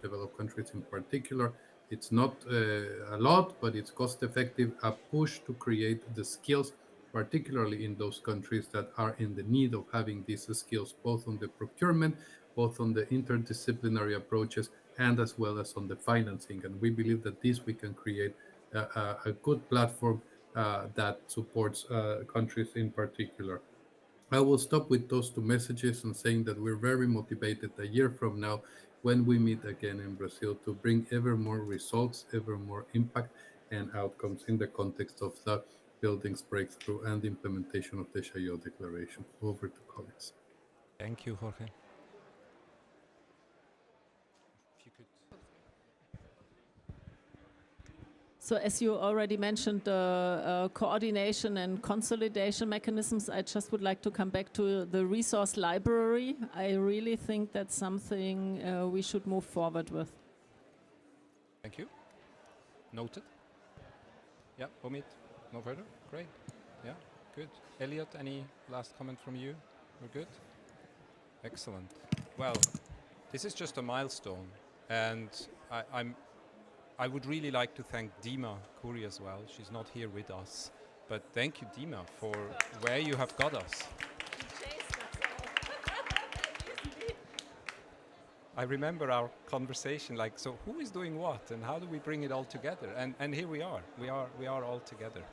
developed countries in particular. It's not a lot, but it's cost-effective, a push to create the skills, particularly in those countries that are in the need of having these skills, both on the procurement, both on the interdisciplinary approaches, and as well as on the financing. And we believe that this we can create a good platform that supports countries in particular. I will stop with those 2 messages and saying that we're very motivated a year from now when we meet again in Brazil to bring ever more results, ever more impact and outcomes in the context of the buildings breakthrough and the implementation of the Chaillot Declaration. Over to colleagues.
Thank you, Jorge. If you could.
So as you already mentioned, coordination and consolidation mechanisms, I just would like to come back to the resource library. I really think that's something we should move forward with.
Thank you. Noted. Yeah, Omid, no further? Great. Yeah, good. Elliot, any last comment from you? We're good? Excellent. Well, this is just a milestone, and I would really like to thank Dima Kuri as well. She's not here with us, but thank you, Dima, for where you have got us. I remember our conversation, like, so who is doing what, and how do we bring it all together? And here we are. We are all together.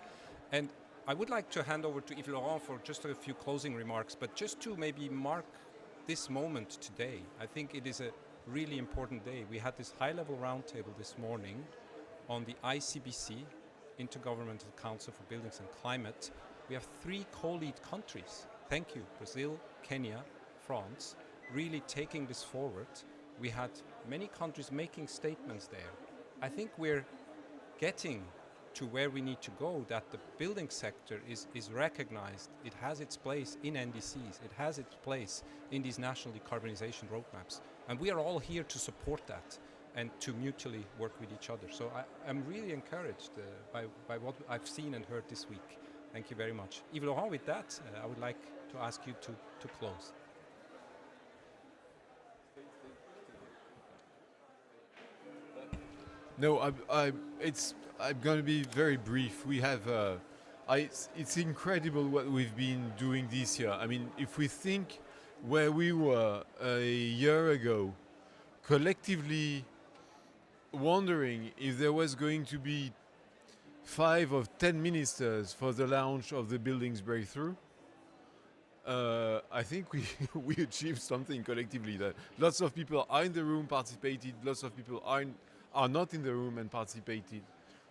And I would like to hand over to Yves Laurent for just a few closing remarks, but just to maybe mark this moment today. I think it is a really important day. We had this high-level roundtable this morning on the ICBC, Intergovernmental Council for Buildings and Climate. We have 3 co-lead countries. Thank you, Brazil, Kenya, France, really taking this forward. We had many countries making statements there. I think we're getting to where we need to go, that the building sector is recognized. It has its place in NDCs. It has its place in these national decarbonization roadmaps. And we are all here to support that and to mutually work with each other. So I'm really encouraged by what I've seen and heard this week. Thank you very much. Yves Laurent, with that, I would like to ask you to close.
No, I'm going to be very brief. We have, it's incredible what we've been doing this year. I mean, if we think where we were a year ago, collectively wondering if there was going to be 5 or 10 ministers for the launch of the buildings breakthrough, I think we achieved something collectively. That lots of people are in the room, participated. Lots of people are not in the room and participated.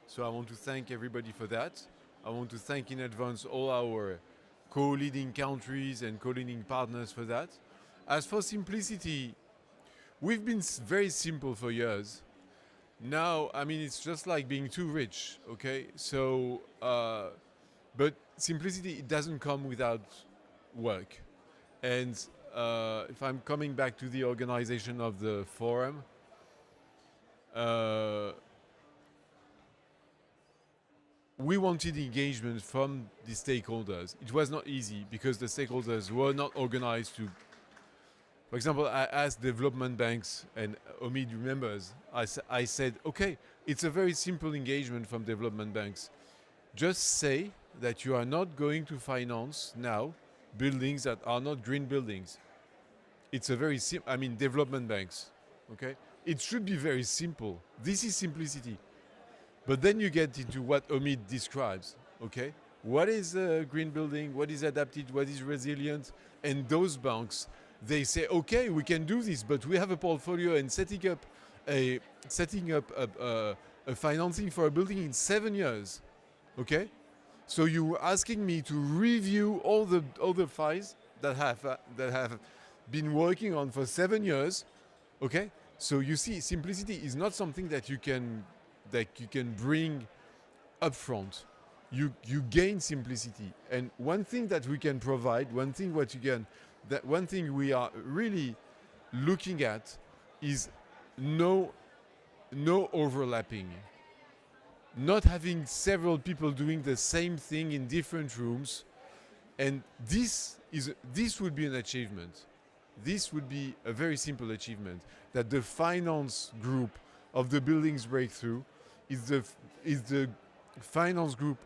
So I want to thank everybody for that. I want to thank in advance all our co-leading countries and co-leading partners for that. As for simplicity, we've been very simple for years. Now, I mean, it's just like being too rich, okay? So, but simplicity, it doesn't come without work. And if I'm coming back to the organization of the forum, we wanted engagement from the stakeholders. It was not easy because the stakeholders were not organized to. For example, I asked development banks, and Omid remembers, I said, okay, it's a very simple engagement from development banks. Just say that you are not going to finance now buildings that are not green buildings. It's a very simple, I mean, development banks, okay? It should be very simple. This is simplicity. But then you get into what Omid describes, okay? What is a green building? What is adapted? What is resilient? And those banks, they say, okay, we can do this, but we have a portfolio and setting up a financing for a building in 7 years, okay? So you were asking me to review all the files that have been working on for 7 years, okay? So you see, simplicity is not something that you can bring up front. You gain simplicity, and one thing that we can provide, one thing we are really looking at is no overlapping. Not having several people doing the same thing in different rooms, and this would be an achievement. This would be a very simple achievement, that the finance group of the Buildings Breakthrough is the finance group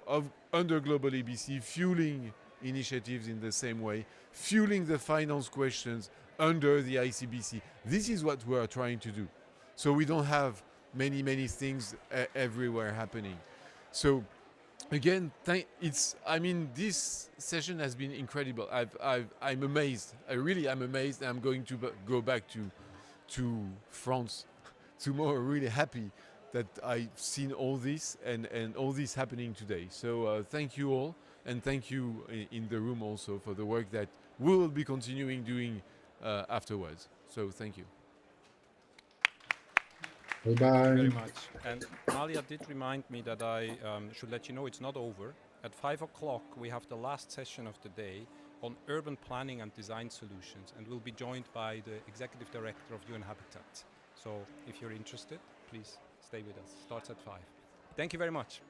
under Global ABC, fueling initiatives in the same way, fueling the finance questions under the ICBC. This is what we are trying to do. So we don't have many things everywhere happening. So again, this session has been incredible. I'm amazed. I really am amazed. I'm going to go back to France tomorrow, really happy that I've seen all this and all this happening today. So thank you all, and thank you in the room also for the work that we will be continuing doing afterwards. So thank you.
Thank you very much. And Malia did remind me that I should let you know it's not over. At 5 o'clock we have the last session of the day on urban planning and design solutions, and we'll be joined by the Executive Director of UN Habitat. So if you're interested, please stay with us. Starts at 5. Thank you very much.